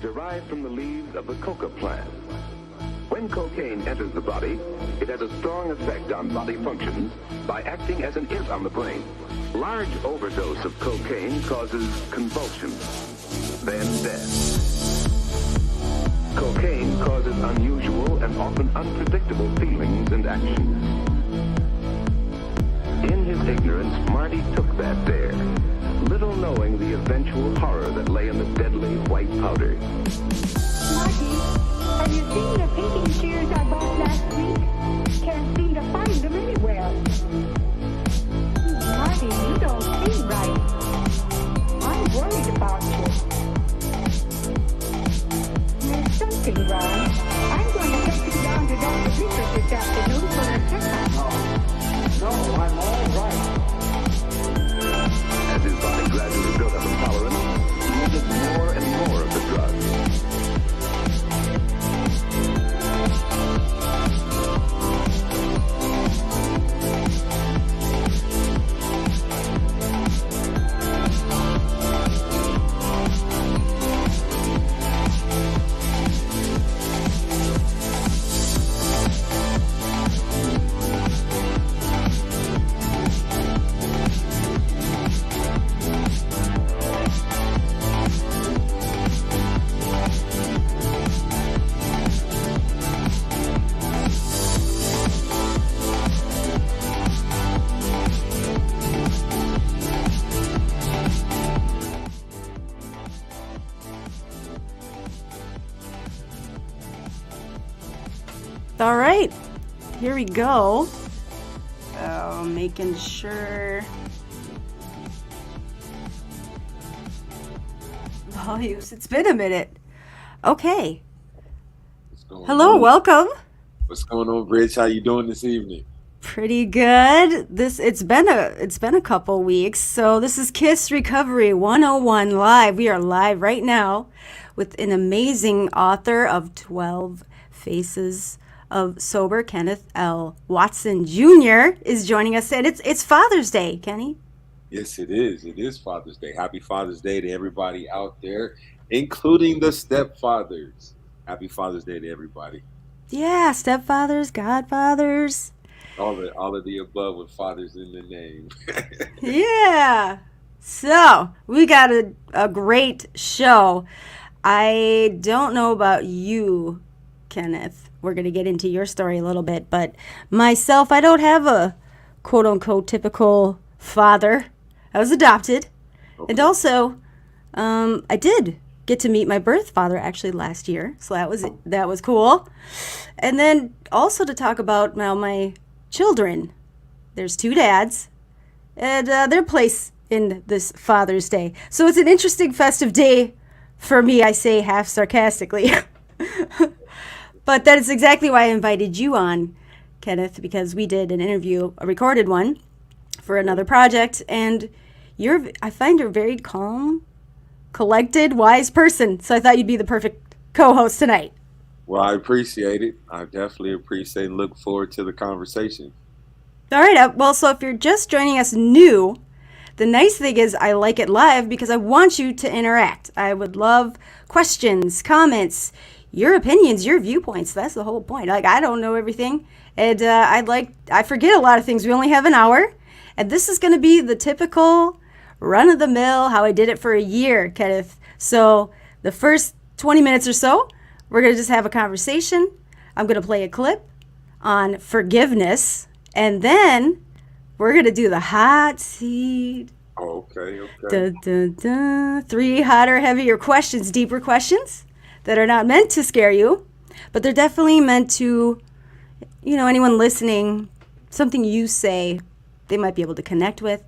derived from the leaves of the coca plant. When cocaine enters the body, it has a strong effect on body functions by acting as an irritant on the brain. Large overdose of cocaine causes convulsions, then death. Cocaine causes unusual and often unpredictable feelings and actions. In his ignorance, Marty took that dare, little knowing the eventual horror that lay in the deadly white powder. Marty, have you seen the painting shears I bought last week? Can't seem to find them anywhere. Marty, you don't see right. I'm worried about you. There's something wrong. I'm going to take you down to Dr. Beaker this afternoon for a checkup. No, I'm all right. As his body gradually built up intolerance, he needed more and more of the drug. All right, here we go. Making sure volumes. It's been a minute. Okay. Hello, welcome. What's going on, Rich? How you doing this evening? Pretty good. It's been a couple weeks. So this is K.I.S.S Recovery 101 live. We are live right now with an amazing author of 12 Faces of Sober, Kenneth L. Watson Jr. is joining us, and it's Father's Day, Kenny. Yes, it is. It is Father's Day. Happy Father's Day to everybody out there, including the stepfathers. Happy Father's Day to everybody. Yeah, stepfathers, godfathers. All of the above with fathers in the name. Yeah. So we got a great show. I don't know about you, Kenneth. We're going to get into your story a little bit, but myself, I don't have a quote-unquote typical father. I was adopted. Okay. And also, I did get to meet my birth father actually last year, so that was cool. And then also to talk about now my children. There's 2 dads, and their place in this Father's Day. So it's an interesting festive day for me, I say half sarcastically. But that is exactly why I invited you on, Kenneth, because we did an interview, a recorded one, for another project, and I find you're a very calm, collected, wise person, so I thought you'd be the perfect co-host tonight. Well, I appreciate it. I definitely appreciate and look forward to the conversation. All right, well, so if you're just joining us new, the nice thing is I like it live because I want you to interact. I would love questions, comments, your opinions, your viewpoints. That's the whole point. Like, I don't know everything, and I forget a lot of things. We only have an hour, and this is going to be the typical run-of-the-mill, how I did it for a year, Kenneth. So the first 20 minutes or so, we're going to just have a conversation. I'm going to play a clip on forgiveness, and then we're going to do the hot seat. Oh, okay. Dun, dun, dun. 3 hotter, heavier questions, deeper questions that are not meant to scare you, but they're definitely meant to, anyone listening, something you say, they might be able to connect with.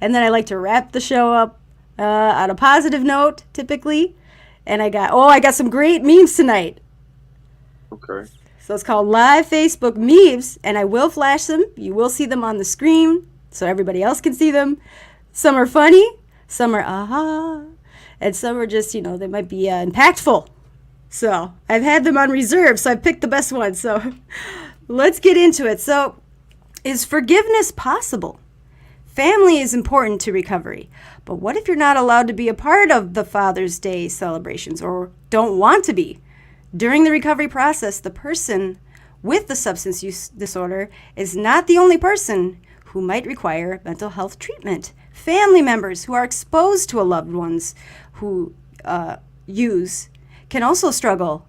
And then I like to wrap the show up on a positive note, typically. And I got some great memes tonight. Okay. So it's called Live Facebook Memes, and I will flash them. You will see them on the screen so everybody else can see them. Some are funny, some are aha, and some are just, they might be impactful. So I've had them on reserve, so I've picked the best ones. So let's get into it. So is forgiveness possible? Family is important to recovery, But what if you're not allowed to be a part of the Father's Day celebrations or don't want to be? During the recovery process, the person with the substance use disorder is not the only person who might require mental health treatment. Family members who are exposed to a loved ones who use can also struggle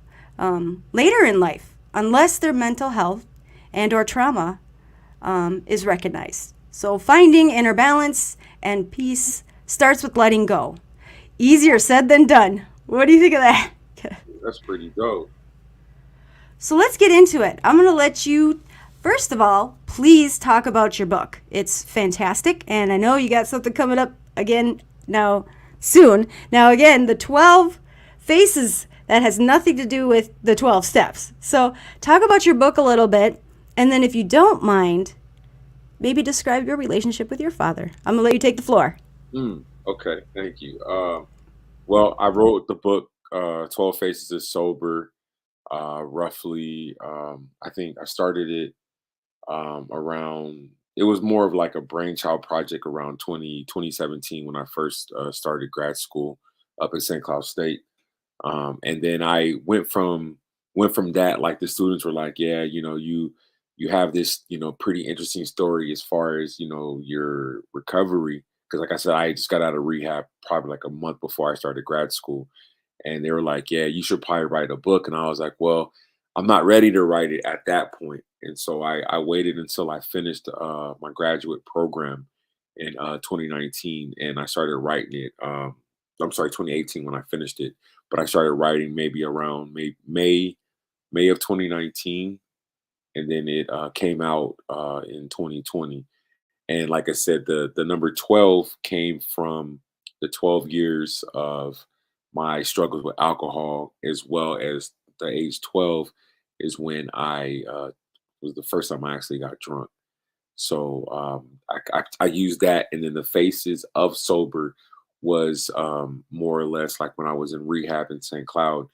later in life unless their mental health and or trauma is recognized. So finding inner balance and peace starts with letting go. Easier said than done. What do you think of that? That's pretty dope. So let's get into it. I'm going to let you, first of all, please talk about your book. It's fantastic, and I know you got something coming up again now soon. Now, again, the 12 faces, that has nothing to do with the 12 steps. So talk about your book a little bit, and then if you don't mind, maybe describe your relationship with your father. I'm going to let you take the floor. Okay, thank you. Well, I wrote the book 12 Faces is Sober roughly. I think I started it around, it was more of like a brainchild project around 2017 when I first started grad school up in St. Cloud State. And then I went from that, like the students were like, yeah, you have this, pretty interesting story as far as, your recovery. Cause like I said, I just got out of rehab probably like a month before I started grad school. And they were like, yeah, you should probably write a book. And I was like, well, I'm not ready to write it at that point. And so I waited until I finished my graduate program in 2019, and I started writing it. I'm sorry, 2018 when I finished it, but I started writing maybe around May of 2019, and then it came out in 2020. And like I said, the number 12 came from the 12 years of my struggles with alcohol, as well as the age 12 is when I was the first time I actually got drunk. So I used that, and then the faces of sober was more or less like when I was in rehab in St. Cloud.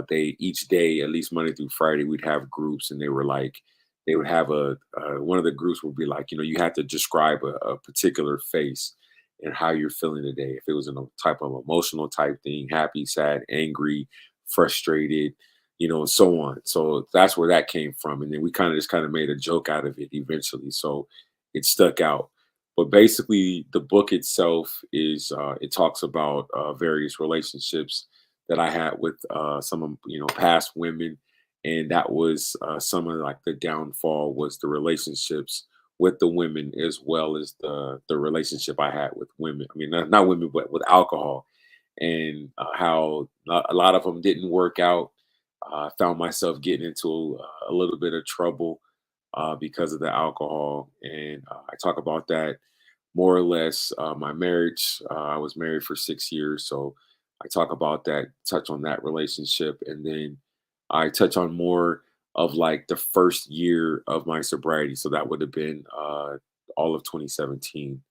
They each day, at least Monday through Friday, we'd have groups, and they were like, they would have one of the groups would be like, you had to describe a particular face and how you're feeling today. If it was in a type of emotional type thing, happy, sad, angry, frustrated, and so on. So that's where that came from. And then we kind of made a joke out of it eventually. So it stuck out. But basically, the book itself is it talks about various relationships that I had with some of past women, and that was some of like the downfall was the relationships with the women as well as the relationship I had with women. I mean, not women, but with alcohol, and how a lot of them didn't work out. I found myself getting into a little bit of trouble because of the alcohol, and I talk about that more or less. My marriage, I was married for 6 years, so I talk about that, touch on that relationship, and then I touch on more of like the first year of my sobriety. So that would have been all of 2017.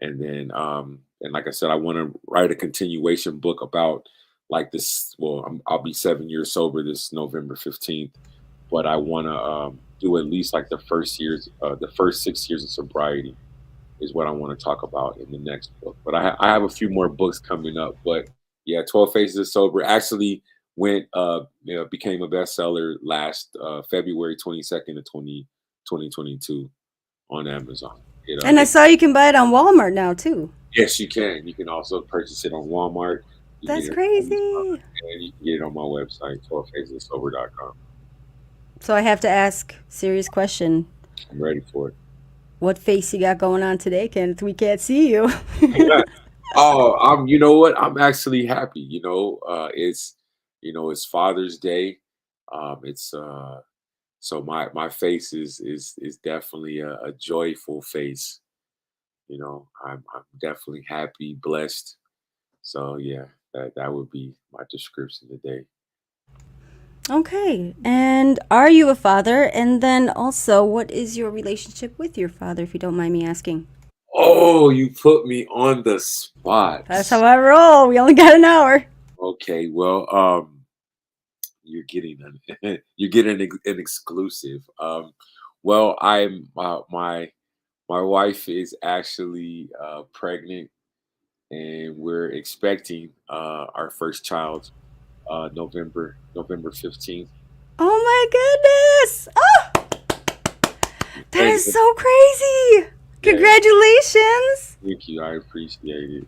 And then and like I said, I want to write a continuation book about like this. Well, I'll be 7 years sober this November 15th, but I want to do at least like the first 6 years of sobriety is what I want to talk about in the next book. But I have a few more books coming up. But yeah, 12 Faces of Sober actually became a bestseller last February 22nd of 2022 on Amazon. And I saw you can buy it on Walmart now, too. Yes, you can. You can also purchase it on Walmart. You can That's get it on Amazon, crazy. and you can get it on my website, 12facessober.com. So I have to ask serious question. I'm ready for it. What face you got going on today, Kenneth? We can't see you. Oh, you know what? I'm actually happy. It's Father's Day. It's so my face is definitely a joyful face. I'm definitely happy, blessed. So yeah, that would be my description today. Okay. And are you a father? And then also, what is your relationship with your father, if you don't mind me asking? Oh, you put me on the spot. That's how I roll. We only got an hour. Okay, well, you're getting you're getting an exclusive. Well, my wife is actually pregnant and we're expecting our first child November 15th. Oh my goodness. Oh, that Thank is you. so crazy. Yeah, Congratulations. thank you. I appreciate it.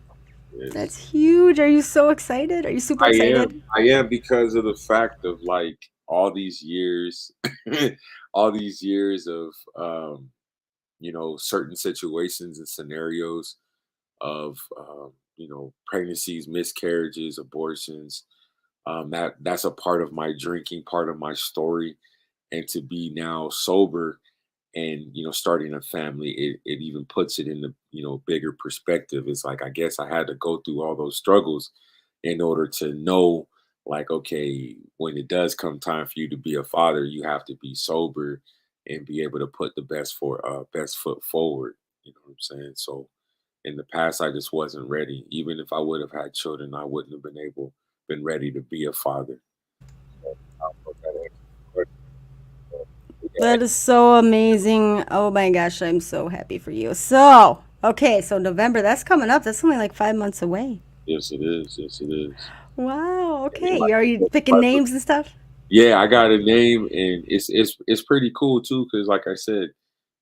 Yes. That's huge. Are you so excited? Are you super I am. excited? I am because of the fact of like all these years, all these years of certain situations and scenarios of pregnancies, miscarriages, abortions. That's a part of my drinking, part of my story, and to be now sober and starting a family, it even puts it in the bigger perspective. It's like I guess I had to go through all those struggles in order to know, like, okay, when it does come time for you to be a father, you have to be sober and be able to put the best foot forward. You know what I'm saying? So in the past, I just wasn't ready. Even if I would have had children, I wouldn't have been ready to be a father. So I hope that answers the question. So, That is so amazing. Oh my gosh, I'm so happy for you. So, okay, so November, that's coming up. That's only like 5 months away. yes, it is. Yes, it is. Wow, I mean, okay. Are you picking like, names and stuff? yeah, I got a name, and it's pretty cool too, because like I said,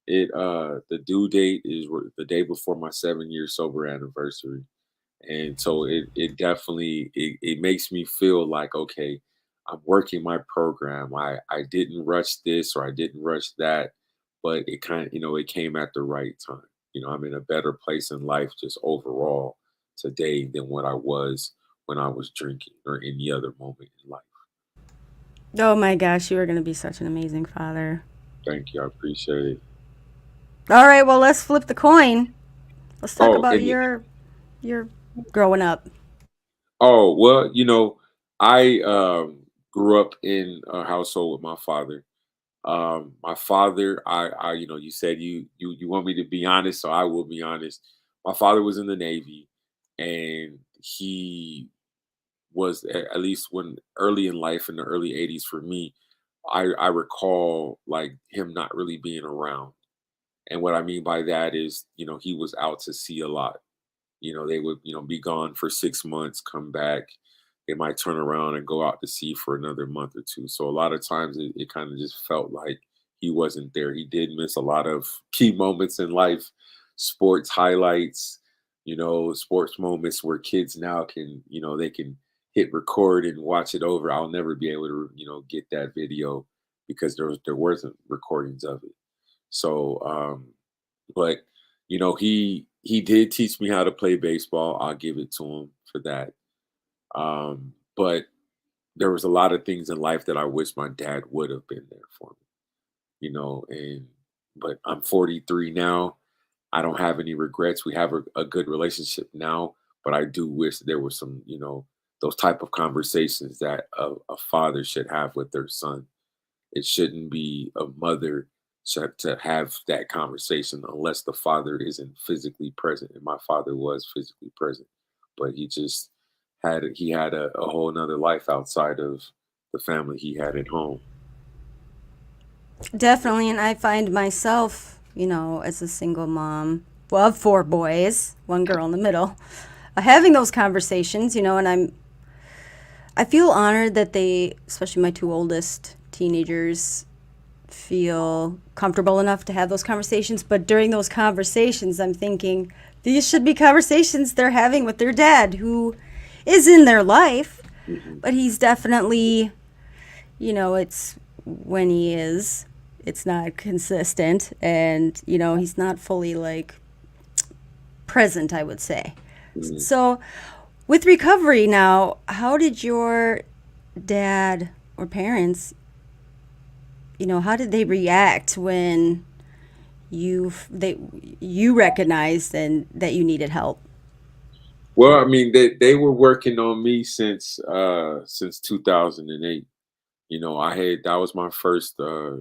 the due date is the day before my 7 year sober anniversary. And so it definitely it makes me feel like, okay, I'm working my program. I didn't rush this or I didn't rush that, but it kind of it came at the right time. I'm in a better place in life just overall today than what I was when I was drinking or any other moment in life. Oh my gosh, you are going to be such an amazing father. Thank you, I appreciate it. All right, well, let's flip the coin. Let's talk Oh, about and your growing up. oh well, I grew up in a household with my father. My father, you said you want me to be honest, so I will be honest. My father was in the Navy, and he was at least when early in life in the early '80s for me. I recall like him not really being around, and what I mean by that is, he was out to sea a lot. They would, be gone for 6 months, come back. They might turn around and go out to sea for another month or two. So a lot of times it kind of just felt like he wasn't there. He did miss a lot of key moments in life, sports highlights, sports moments where kids now can, they can hit record and watch it over. I'll never be able to, get that video because there wasn't recordings of it. So but he did teach me how to play baseball. I'll give it to him for that. But there was a lot of things in life that I wish my dad would have been there for me, and but I'm 43 now. I don't have any regrets. We have a good relationship now, but I do wish there was some, those type of conversations that a father should have with their son. It shouldn't be a mother to have that conversation unless the father isn't physically present. And my father was physically present, but he had a whole nother life outside of the family he had at home. Definitely, and I find myself, as a single mom, well, of 4 boys, one girl in the middle, having those conversations, and I feel honored that they, especially my 2 oldest teenagers, feel comfortable enough to have those conversations. But during those conversations, I'm thinking these should be conversations they're having with their dad, who is in their life, Hmm. but he's definitely, it's when he is, it's not consistent, and, he's not fully like present, I would say. Hmm. So, with recovery now, how did your dad or parents, how did they react when you recognized and that you needed help? Well, I mean, they were working on me since 2008. That was my first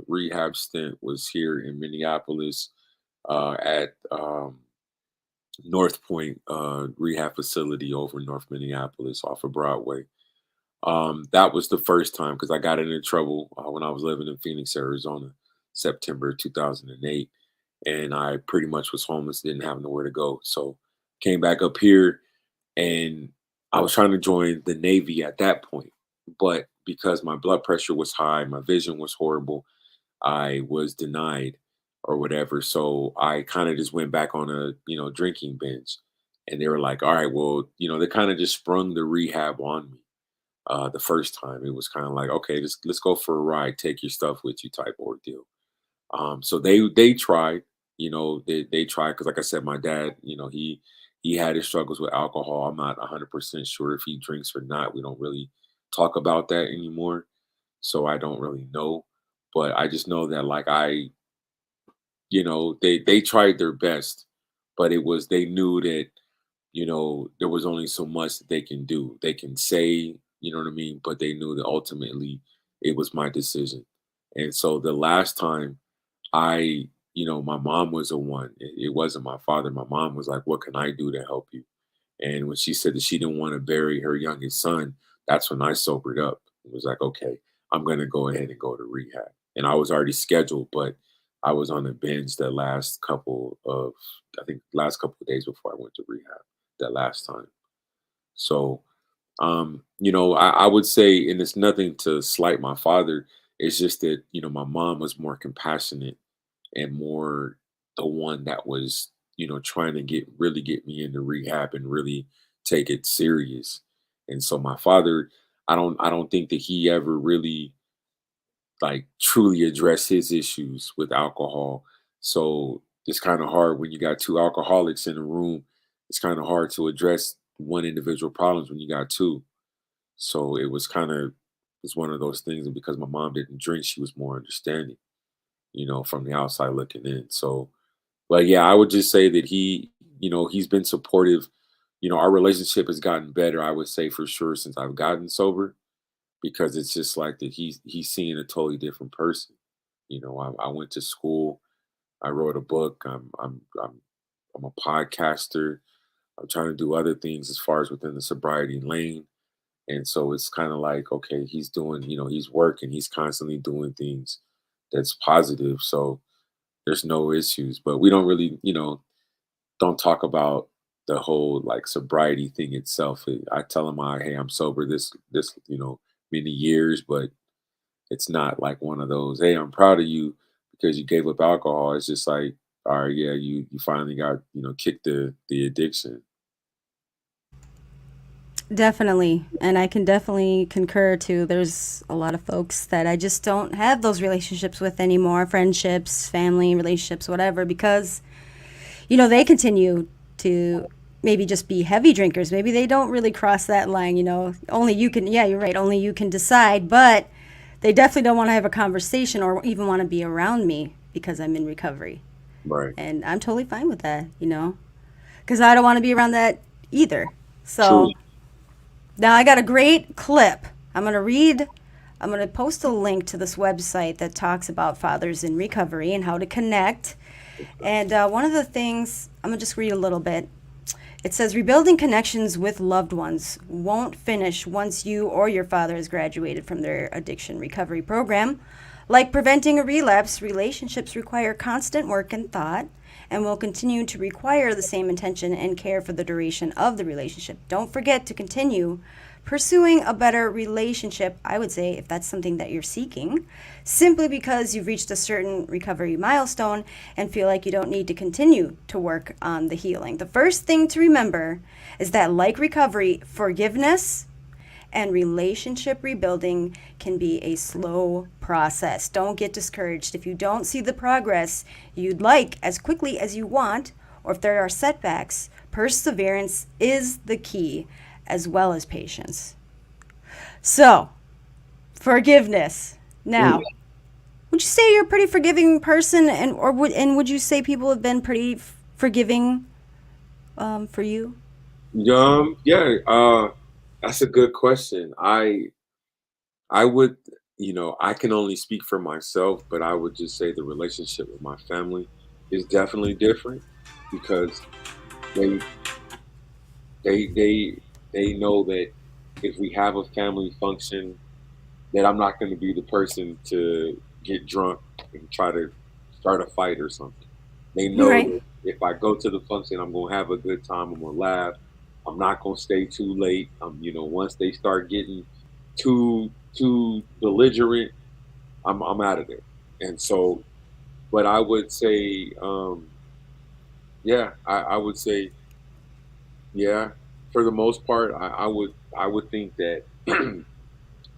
rehab stint was here in Minneapolis at North Point rehab facility over in North Minneapolis off of Broadway. That was the first time because I got into trouble when I was living in Phoenix, Arizona, September 2008, and I pretty much was homeless, didn't have nowhere to go. So came back up here, and I was trying to join the Navy at that point, but because my blood pressure was high, my vision was horrible, I was denied or whatever. So I kind of just went back on a, drinking binge. And they were like, all right, well, they kind of just sprung the rehab on me. The first time it was kind of like, okay, let's go for a ride, take your stuff with you type ordeal. So they tried, they tried because, like I said, my dad, he had his struggles with alcohol. I'm not 100% sure if he drinks or not. We don't really talk about that anymore, so I don't really know. But I just know that, like, they tried their best, but they knew that, there was only so much that they can do. They can say, you know what I mean, but they knew that ultimately it was my decision. And so the last time my mom was the one. It wasn't my father. My mom was like, "What can I do to help you?" And when she said that she didn't want to bury her youngest son, that's when I sobered up. It was like, okay, I'm going to go ahead and go to rehab. And I was already scheduled, but I was on a binge I think, last couple of days before I went to rehab that last time. So, I would say, and it's nothing to slight my father. It's just that, my mom was more compassionate and more the one that was, trying to get me into rehab and really take it serious. And so my father, I don't think that he ever really, like, truly addressed his issues with alcohol. So it's kind of hard when you got two alcoholics in a room. It's kind of hard to address one individual problems when you got two. So it's one of those things. And because my mom didn't drink, she was more understanding, from the outside looking in. So, but yeah, I would just say that he's been supportive. Our relationship has gotten better, I would say, for sure, since I've gotten sober, because it's just like that he's seeing a totally different person. I went to school, I wrote a book, I'm a podcaster, I'm trying to do other things as far as within the sobriety lane. And so it's kind of like, okay, he's doing, he's working, he's constantly doing things that's positive. So there's no issues, but we don't really, don't talk about the whole, like, sobriety thing itself. I tell him, hey, I'm sober this many years, but it's not like one of those, hey, I'm proud of you because you gave up alcohol. It's just like, all right, yeah, you finally got, kicked the addiction. Definitely. And I can definitely concur too. There's a lot of folks that I just don't have those relationships with anymore, friendships, family relationships, whatever, because, they continue to maybe just be heavy drinkers. Maybe they don't really cross that line, Only you can, yeah, you're right. Only you can decide. But they definitely don't want to have a conversation or even want to be around me because I'm in recovery. Right. And I'm totally fine with that, because I don't want to be around that either. True. So now I got a great clip. I'm going to read, I'm going to post a link to this website that talks about fathers in recovery and how to connect. And one of the things, I'm going to just read a little bit. It says, rebuilding connections with loved ones won't finish once you or your father has graduated from their addiction recovery program. Like preventing a relapse, relationships require constant work and thought and will continue to require the same attention and care for the duration of the relationship. Don't forget to continue pursuing a better relationship, I would say, if that's something that you're seeking, simply because you've reached a certain recovery milestone and feel like you don't need to continue to work on the healing. The first thing to remember is that, like recovery, forgiveness and relationship rebuilding can be a slow process. Don't get discouraged. If you don't see the progress you'd like as quickly as you want, or if there are setbacks, perseverance is the key, as well as patience. So, forgiveness. Mm. Now, would you say you're a pretty forgiving person, and would you say people have been pretty forgiving for you? Yeah, that's a good question. I would, I can only speak for myself, but I would just say the relationship with my family is definitely different because they they they know that if we have a family function, that I'm not going to be the person to get drunk and try to start a fight or something. They know Right. that if I go to the function, I'm going to have a good time. I'm going to laugh. I'm not gonna stay too late. Once they start getting too belligerent, I'm out of there. And so, but I would say, yeah, I would say, yeah, for the most part, I would think that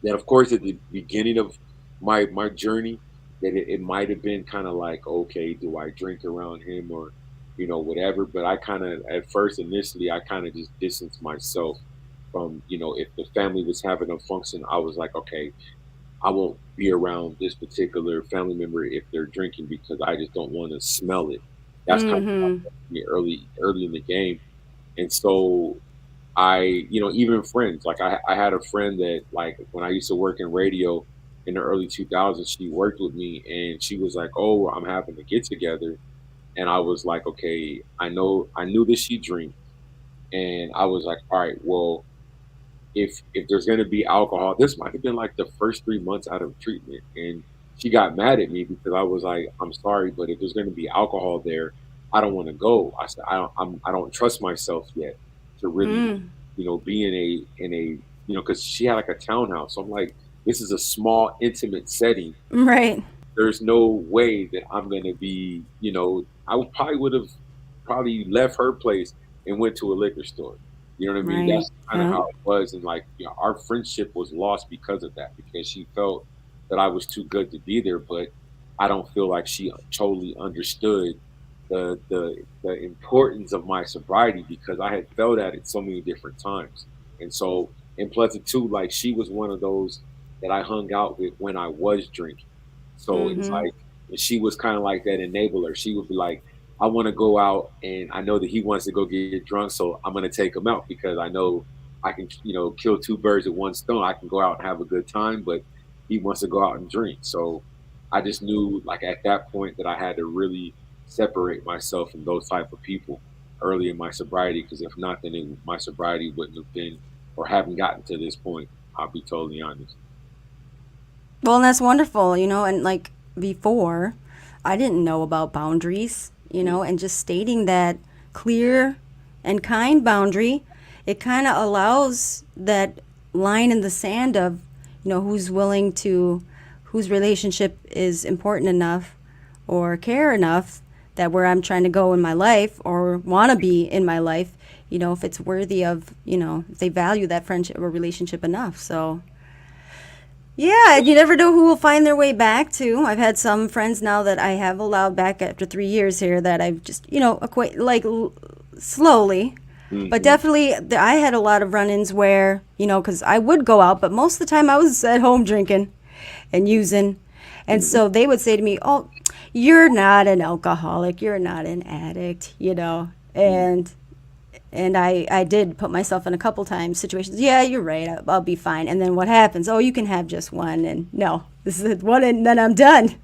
that of course at the beginning of my journey that it might have been kind of like, okay, do I drink around him or whatever. But I kind of at first initially I kind of just distanced myself from, if the family was having a function, I was like, okay, I won't be around this particular family member if they're drinking because I just don't want to smell it. That's kind of Mm-hmm. me early in the game. And so even friends, like I had a friend that like when I used to work in radio in the early 2000s, she worked with me and she was like, "Oh, I'm having a get together." And I was like, "Okay, I knew that she drinks." And I was like, "All right, well, if there's going to be alcohol, this might have been like the first 3 months out of treatment." And she got mad at me because I was like, "I'm sorry, but if there's going to be alcohol there, I don't want to go." I said, I don't trust myself yet to really, Mm. be because she had like a townhouse. So I'm like, this is a small, intimate setting. Right. There's no way that I'm gonna be, I would have probably left her place and went to a liquor store. You know what I mean? Right. That's kind of Yeah. how it was. And like, our friendship was lost because of that, because she felt that I was too good to be there, but I don't feel like she totally understood the importance of my sobriety because I had felt at it so many different times. And so, and plus it too, like she was one of those that I hung out with when I was drinking. So it's Mm-hmm. like she was kind of like that enabler. She would be like, I want to go out and I know that he wants to go get drunk, so I'm gonna take him out because I know I can, kill two birds with one stone. I can go out and have a good time, but he wants to go out and drink. So I just knew like at that point that I had to really separate myself from those type of people early in my sobriety, because if not, then my sobriety wouldn't have been or haven't gotten to this point. I'll be totally honest. Well, and that's wonderful, and like before, I didn't know about boundaries, Mm, and just stating that clear and kind boundary, it kind of allows that line in the sand of, who's willing to, whose relationship is important enough or care enough that where I'm trying to go in my life or want to be in my life, if it's worthy of, if they value that friendship or relationship enough. So, yeah, and you never know who will find their way back to. I've had some friends now that I have allowed back after 3 years here that I've just, slowly. But mhm, definitely, I had a lot of run ins where, because I would go out, but most of the time I was at home drinking and using. And mhm, so they would say to me, "Oh, you're not an alcoholic. You're not an addict," mhm. And I did put myself in a couple times situations. Yeah, you're right. I'll be fine. And then what happens? Oh, you can have just one. And no, this is one, and then I'm done.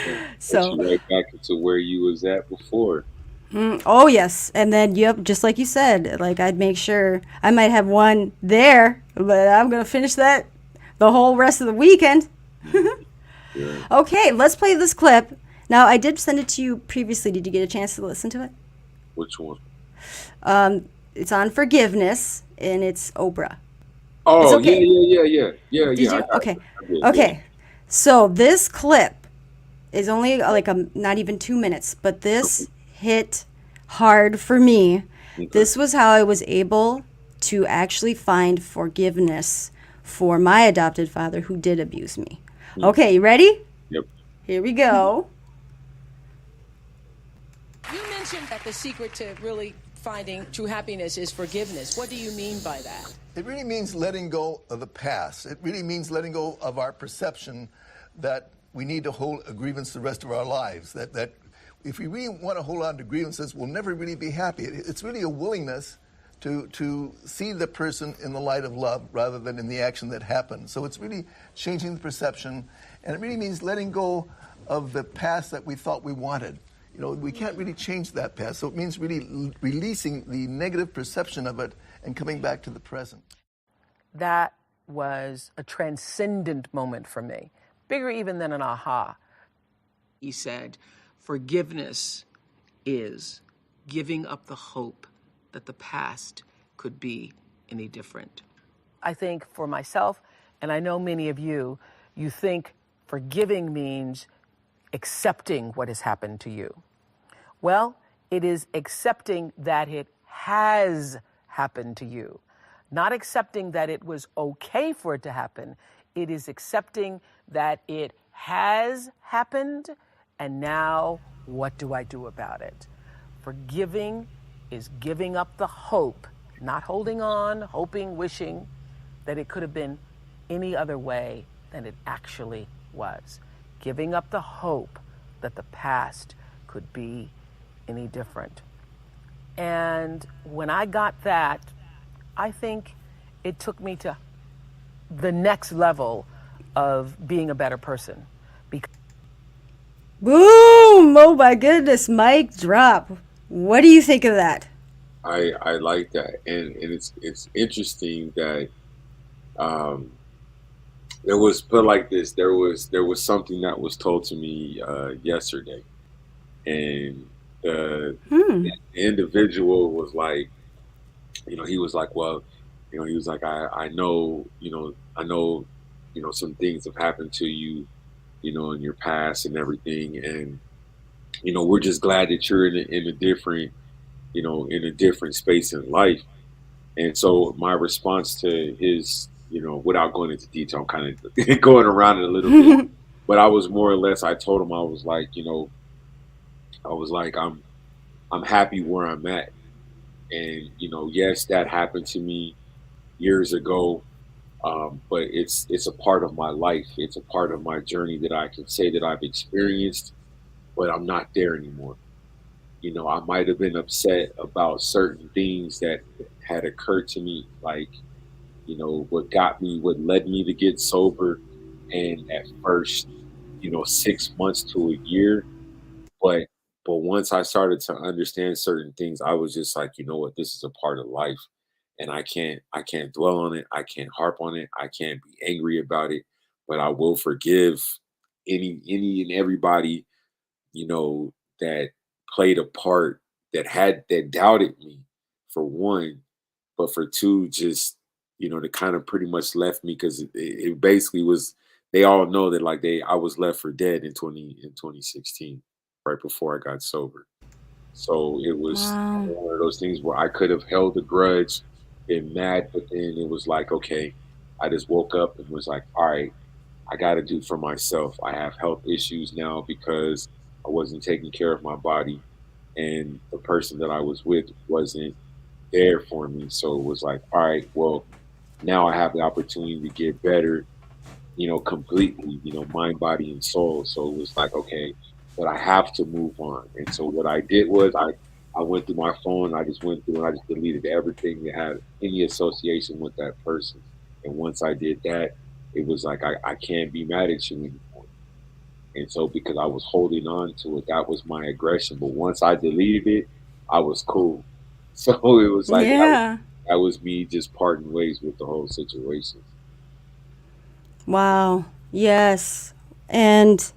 Yeah. Put So, you right back into where you was at before. oh yes. And then yep, just like you said, like I'd make sure I might have one there, but I'm gonna finish that the whole rest of the weekend. Mhm. Yeah. Okay, let's play this clip. Now I did send it to you previously. Did you get a chance to listen to it? Which one? It's on forgiveness, and it's Oprah. It's Oh, yeah, okay. yeah, yeah, yeah. Yeah, Did yeah. I you? got Okay. you. I did, yeah. Okay. So this clip is only like not even 2 minutes, but Okay. this hit hard for me. Okay. This was how I was able to actually find forgiveness for my adopted father who did abuse me. Mm. Okay, you ready? Yep. Here we go. You mentioned that the secret to really finding true happiness is forgiveness. What do you mean by that? It really means letting go of the past. It really means letting go of our perception that we need to hold a grievance the rest of our lives. That if we really want to hold on to grievances, we'll never really be happy. It's really a willingness to see the person in the light of love rather than in the action that happened. So it's really changing the perception, and it really means letting go of the past that we thought we wanted. We can't really change that past. So it means really releasing the negative perception of it and coming back to the present. That was a transcendent moment for me, bigger even than an aha. He said, forgiveness is giving up the hope that the past could be any different. I think for myself, and I know many of you, you think forgiving means accepting what has happened to you. Well, it is accepting that it has happened to you, not accepting that it was okay for it to happen. It is accepting that it has happened, and now what do I do about it? Forgiving is giving up the hope, not holding on, hoping, wishing that it could have been any other way than it actually was. Giving up the hope that the past could be any different. And when I got that, I think it took me to the next level of being a better person. Boom! Oh my goodness, mic drop. What do you think of that? I like that, and it's interesting that um, there was put like this. There was something that was told to me yesterday, and the individual was like, he was like, well, he was like, I know, some things have happened to you, in your past and everything, and we're just glad that you're in a different, in a different space in life. And so my response to his, without going into detail, I'm kind of going around it a little bit, but I was more or less, I told him, I was like, I'm happy where I'm at. And, yes, that happened to me years ago. But it's a part of my life. It's a part of my journey that I can say that I've experienced, but I'm not there anymore. I might have been upset about certain things that had occurred to me, like, what led me to get sober. And at first, 6 months to a year, but once I started to understand certain things, I was just like, you know what, this is a part of life. And I can't dwell on it. I can't harp on it. I can't be angry about it, but I will forgive any and everybody, that played a part, that doubted me, for one, but for two, just, to kind of pretty much left me, because it basically was, they all know that, like, I was left for dead in 2016, right before I got sober. So it was Wow. one of those things where I could have held a grudge, been mad, but then it was like, okay, I just woke up and was like, all right, I got to do for myself. I have health issues now because I wasn't taking care of my body, and the person that I was with wasn't there for me. So it was like, all right, well, now I have the opportunity to get better, completely, mind, body, and soul. So it was like, okay, but I have to move on. And so what I did was I went through my phone, I just went through and I just deleted everything that had any association with that person. And once I did that, it was like, I can't be mad at you anymore. And so because I was holding on to it, that was my aggression. But once I deleted it, I was cool. So it was like Yeah. that was me just parting ways with the whole situation. Wow. Yes. And,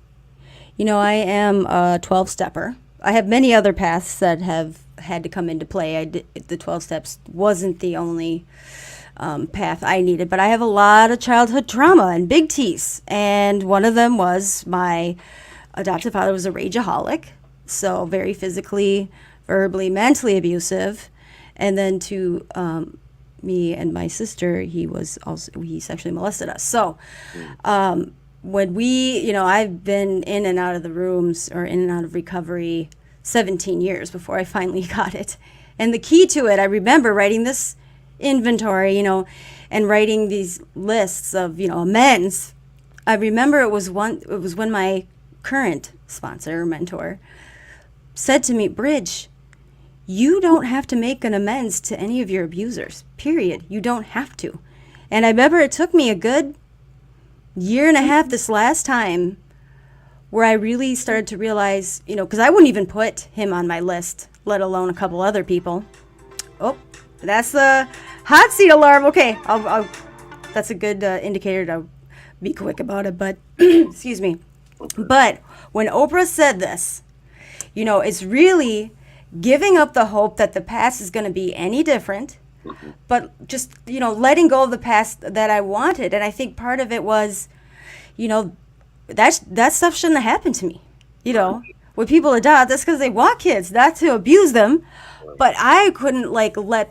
I am a 12 stepper. I have many other paths that have had to come into play. The 12 steps wasn't the only path I needed, but I have a lot of childhood trauma and big T's. And one of them was my adoptive father was a rageaholic, so very physically, verbally, mentally abusive. And then to me and my sister, he sexually molested us. So when I've been in and out of the rooms or in and out of recovery 17 years before I finally got it. And the key to it, I remember writing this inventory, and writing these lists of, amends. I remember it was when my current sponsor or mentor said to me, Bridge, you don't have to make an amends to any of your abusers, period. You don't have to. And I remember it took me a good year and a half this last time where I really started to realize, because I wouldn't even put him on my list, let alone a couple other people. Oh, that's the hot seat alarm. Okay, that's a good indicator to be quick about it, but excuse me. But when Oprah said this, it's really giving up the hope that the past is going to be any different, Mhm. but just, letting go of the past that I wanted. And I think part of it was, you know, that stuff shouldn't have happened to me. You Right. know, when people adopt, that's because they want kids, not to abuse them. Right. But I couldn't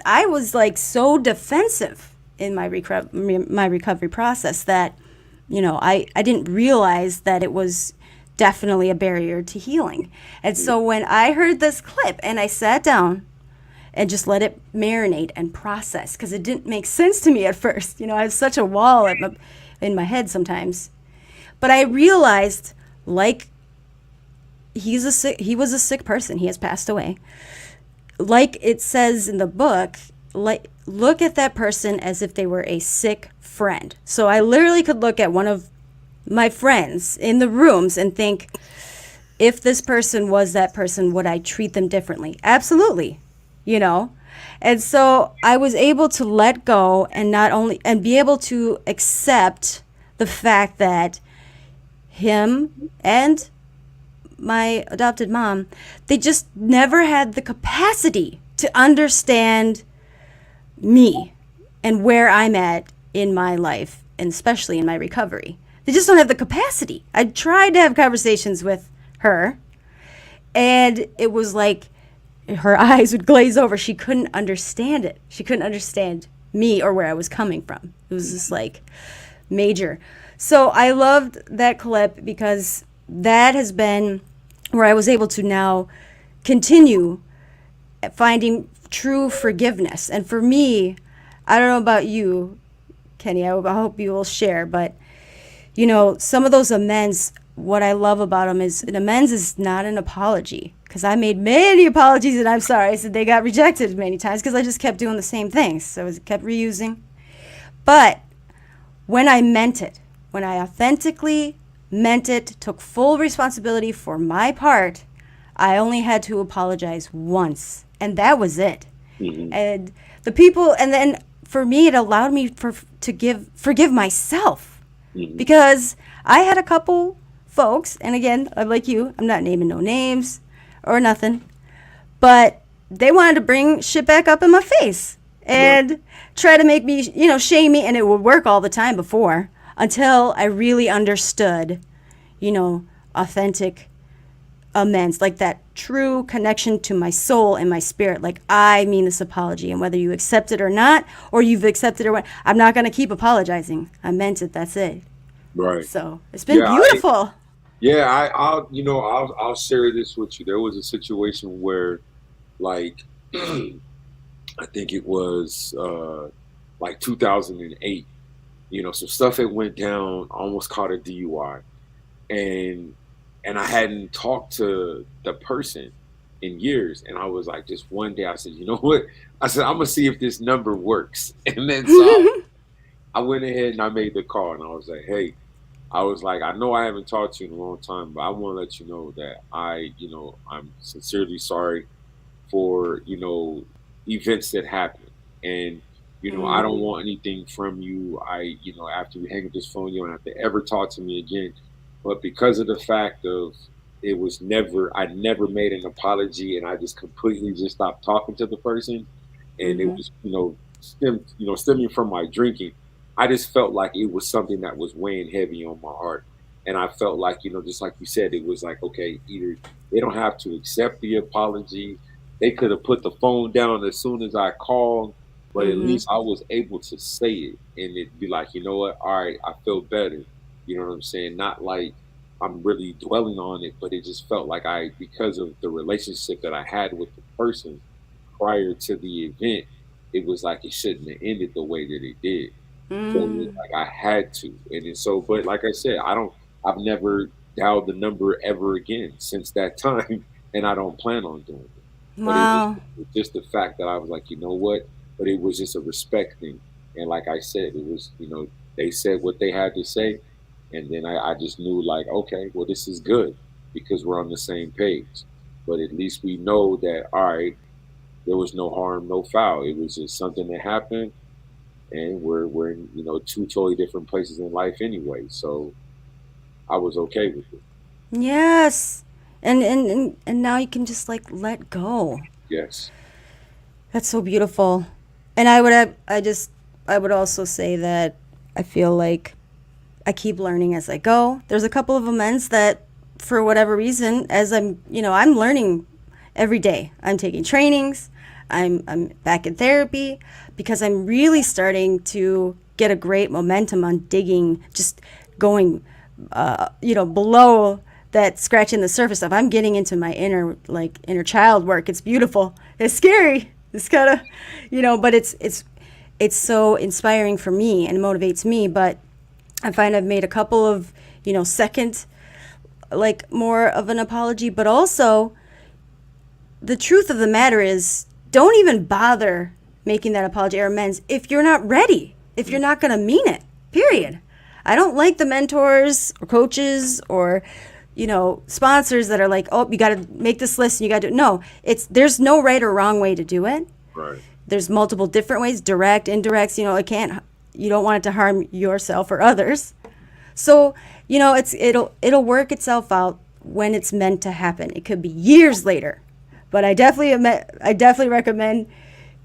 I was like so defensive in my recovery process that, I didn't realize that it was definitely a barrier to healing. And Yeah. so when I heard this clip and I sat down and just let it marinate and process, because it didn't make sense to me at first. I have such a wall in my head sometimes. But I realized, like, he was a sick person. He has passed away. Like it says in the book, like, look at that person as if they were a sick friend. So I literally could look at one of my friends in the rooms and think, if this person was that person, would I treat them differently? Absolutely. you know and so I was able to let go, and not only and be able to accept the fact that him and my adopted mom, they just never had the capacity to understand me and where I'm at in my life, and especially in my recovery. They just don't have the capacity. I tried to have conversations with her, and it was like her eyes would glaze over. She couldn't understand it. She couldn't understand me or where I was coming from. It was just like major. So I loved that clip because that has been where I was able to now continue finding true forgiveness. And for me, I don't know about you, Kenny, I hope you will share, but some of those amends, what I love about them is an amends is not an apology. Because I made many apologies and I'm sorry. I said they got rejected many times because I just kept doing the same things. So I kept reusing. But when I meant it, when I authentically meant it, took full responsibility for my part, I only had to apologize once. And that was it. Mhm. And the people, and then for me, it allowed me to forgive myself, Mhm. because I had a couple folks, and again, I'm like you, I'm not naming no names or nothing, but they wanted to bring shit back up in my face Right. and try to make me, shame me, and it would work all the time before, until I really understood, authentic amends, like that true connection to my soul and my spirit. Like, I mean this apology, and whether you accept it or not, or you've accepted it or what, I'm not going to keep apologizing. I meant it. That's it. Right. So it's been Yeah. beautiful. I'll share this with you. There was a situation where, like, I think it was like 2008. Some stuff had went down. Almost caught a DUI, and I hadn't talked to the person in years. And I was like, just one day, I said, you know what? I said, I'm gonna see if this number works. And then so I went ahead and I made the call, and I was like, hey, I was like, I know I haven't talked to you in a long time, but I want to let you know that I'm sincerely sorry for, events that happen. And, I don't want anything from you. After we hang up this phone, you don't have to ever talk to me again. But because of the fact of I never made an apology, and I just completely just stopped talking to the person. And it was, stemming from my drinking. I just felt like it was something that was weighing heavy on my heart. And I felt like, just like you said, it was like, okay, either they don't have to accept the apology. They could have put the phone down as soon as I called, but at least I was able to say it, and it'd be like, you know what? All right, I feel better. You know what I'm saying? Not like I'm really dwelling on it, but it just felt like because of the relationship that I had with the person prior to the event, it was like it shouldn't have ended the way that it did. So it was like I had to. And then but like I said, I've never dialed the number ever again since that time, and I don't plan on doing it. But Wow. it's just the fact that I was like, you know what? But it was just a respect thing. And like I said, it was, they said what they had to say. And then I just knew, like, okay, well, this is good because we're on the same page. But at least we know that, all right, there was no harm, no foul. It was just something that happened, and we're in, two totally different places in life anyway. So I was okay with it. Yes. And now you can just like let go. Yes. That's so beautiful. And I would also say that I feel like I keep learning as I go. There's a couple of amends that, for whatever reason, as I'm learning every day. I'm taking trainings. I'm back in therapy because I'm really starting to get a great momentum on digging, just going, below that, scratching the surface stuff. I'm getting into my inner child work. It's beautiful. It's scary. It's kind of, but it's so inspiring for me and motivates me. But I find I've made a couple of, second, like more of an apology, but also the truth of the matter is don't even bother making that apology or amends if you're not ready, if you're not going to mean it, period. I don't like the mentors or coaches or, sponsors that are like, oh, you got to make this list and you got to do it. No, there's no right or wrong way to do it. Right. There's multiple different ways, direct, indirects, you don't want it to harm yourself or others. So, it'll work itself out when it's meant to happen. It could be years later, but I definitely recommend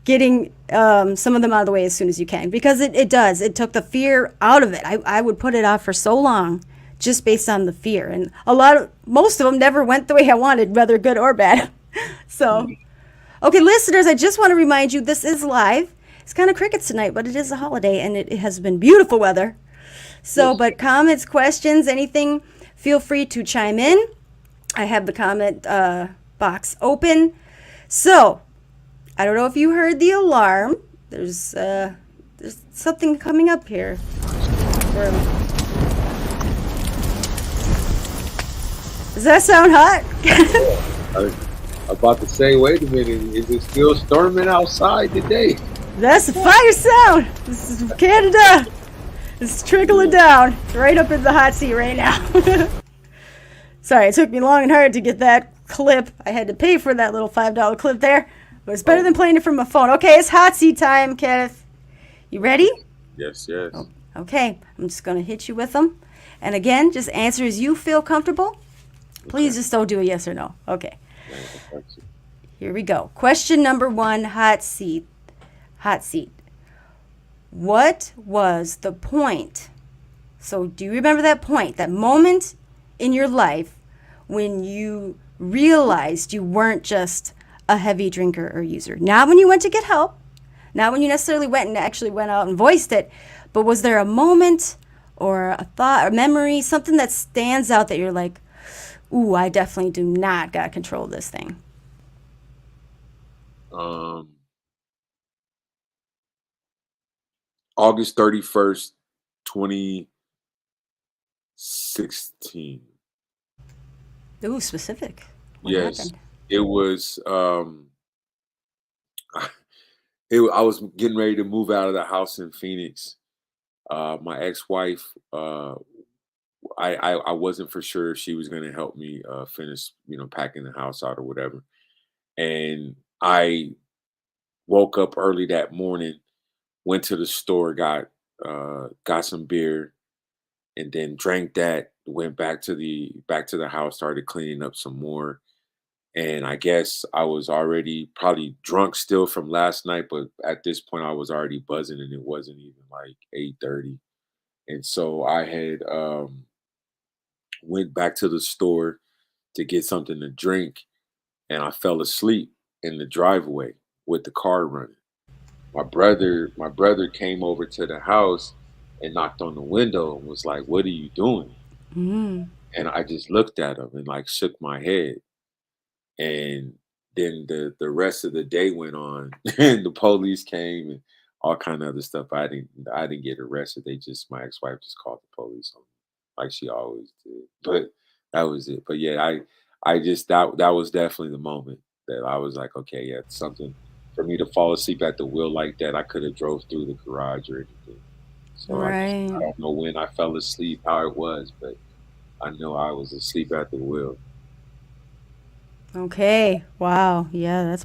getting some of them out of the way as soon as you can, because it does. It took the fear out of it. I would put it off for so long just based on the fear, and most of them never went the way I wanted, whether good or bad. So, okay, listeners, I just want to remind you this is live. It's kind of crickets tonight, but it is a holiday, and it has been beautiful weather. So, but comments, questions, anything, feel free to chime in. I have the comment box open. So, I don't know if you heard the alarm. There's something coming up here. Does that sound hot? I was about to say, wait a minute, is it still storming outside today? That's the fire sound. This is from Canada. It's trickling down right up in the hot seat right now. Sorry, it took me long and hard to get that clip. I had to pay for that little $5 clip there. But it's better than playing it from my phone. Okay, it's hot seat time, Kenneth. You ready? Yes. Okay, I'm just going to hit you with them. And again, just answer as you feel comfortable. Please just don't do a yes or no. Okay. Here we go. Question number 1, hot seat. Hot seat. What was the point? So do you remember that point, that moment in your life when you realized you weren't just a heavy drinker or user? Not when you went to get help, not when you necessarily went out and voiced it, but was there a moment or a thought or memory, something that stands out that you're like, ooh, I definitely do not got control of this thing? August 31st, 2016. Ooh, specific. What Yes, happened? it was. I was getting ready to move out of the house in Phoenix. My ex-wife, I wasn't for sure if she was going to help me finish, packing the house out or whatever. And I woke up early that morning, went to the store, got some beer, and then drank that. Went back to the house, started cleaning up some more. And I guess I was already probably drunk still from last night, but at this point I was already buzzing, and it wasn't even like 8:30. And so I had went back to the store to get something to drink, and I fell asleep in the driveway with the car running. My brother came over to the house and knocked on the window and was like, "What are you doing?" Mm. And I just looked at him and like shook my head. And then the rest of the day went on, and the police came and all kind of other stuff. I didn't get arrested. My ex-wife just called the police on me, like she always did. But that was it. But yeah, I just that was definitely the moment that I was like, okay, yeah, it's something for me to fall asleep at the wheel like that. I could have drove through the garage or anything. So I Right. don't know when I fell asleep, how it was, but I know I was asleep at the wheel. Okay. Wow. Yeah,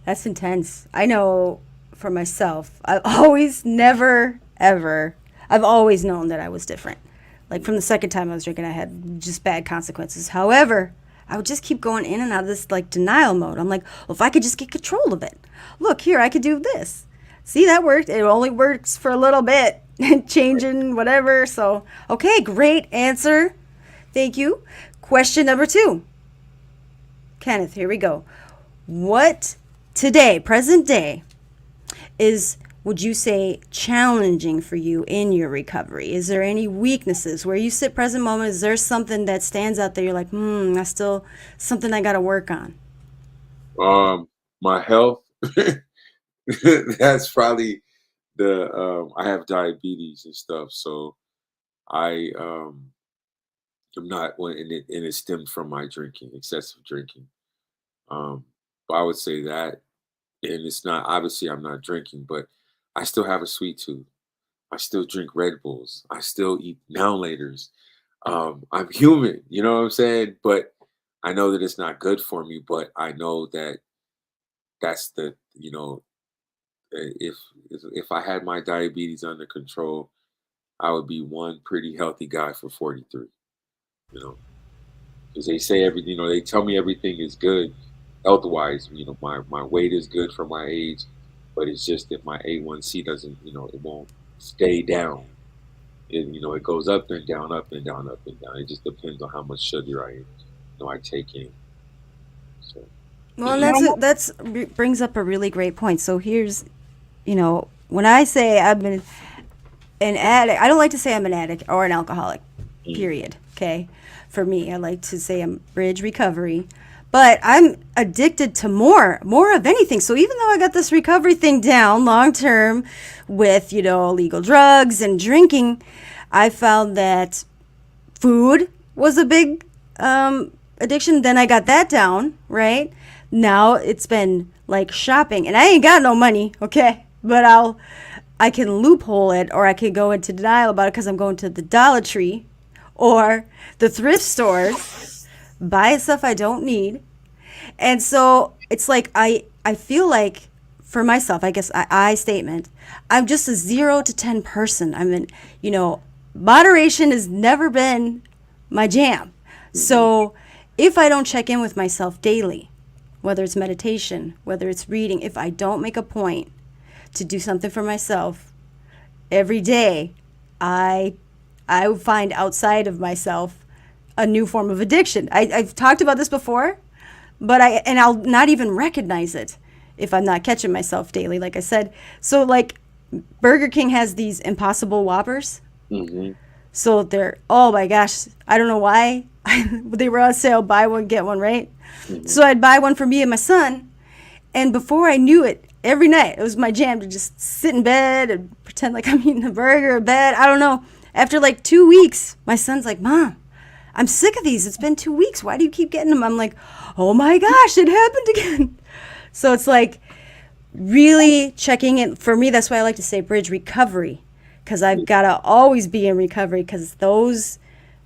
that's intense. I know for myself, I've always known that I was different. Like from the second time I was drinking, I had just bad consequences. However, I would just keep going in and out of this like denial mode. I'm like, well, if I could just get control of it. Look, here, I could do this. See, that worked. It only works for a little bit, changing whatever. So, okay, great answer. Thank you. Question number 2. Kenneth, here we go. What today, present day, is, would you say, challenging for you in your recovery? Is there any weaknesses where you sit present moment? Is there something that stands out there? You're like, that's still something I got to work on. My health. That's probably the I have diabetes and stuff, so I am not and it stemmed from my drinking, excessive drinking. Um, but I would say that, and it's not, obviously I'm not drinking, but I still have a sweet tooth. I still drink Red Bulls. I still eat now laters. I'm human, you know what I'm saying? But I know that it's not good for me, but I know that that's the, if I had my diabetes under control, I would be one pretty healthy guy for 43, you know, because they say everything, they tell me everything is good health wise. My weight is good for my age, but it's just that my A1C doesn't, it won't stay down. It goes up and down, up and down, up and down. It just depends on how much sugar I take in. So, Well, and that's brings up a really great point. So here's, when I say I've been an addict, I don't like to say I'm an addict or an alcoholic, period. Okay. For me, I like to say I'm bridge recovery, but I'm addicted to more of anything. So even though I got this recovery thing down long term with, illegal drugs and drinking, I found that food was a big addiction. Then I got that down, right? Now it's been like shopping, and I ain't got no money, okay? But I can loophole it, or I can go into denial about it because I'm going to the Dollar Tree or the thrift stores, buy stuff I don't need. And so it's like I feel like, for myself, I guess I statement, I'm just a 0 to 10 person. I mean, moderation has never been my jam. So if I don't check in with myself daily, whether it's meditation, whether it's reading, if I don't make a point to do something for myself every day, I find outside of myself a new form of addiction. I've talked about this before, but I'll not even recognize it if I'm not catching myself daily, like I said. So like Burger King has these Impossible Whoppers. hmm So they're, oh my gosh, I don't know why. They were on sale, buy one, get one, right? So I'd buy one for me and my son. And before I knew it, every night it was my jam to just sit in bed and pretend like I'm eating a burger in bed. I don't know. After like 2 weeks, my son's like, Mom, I'm sick of these. It's been 2 weeks. Why do you keep getting them? I'm like, oh my gosh, it happened again. So it's like really checking in. For me, that's why I like to say bridge recovery, because I've got to always be in recovery, because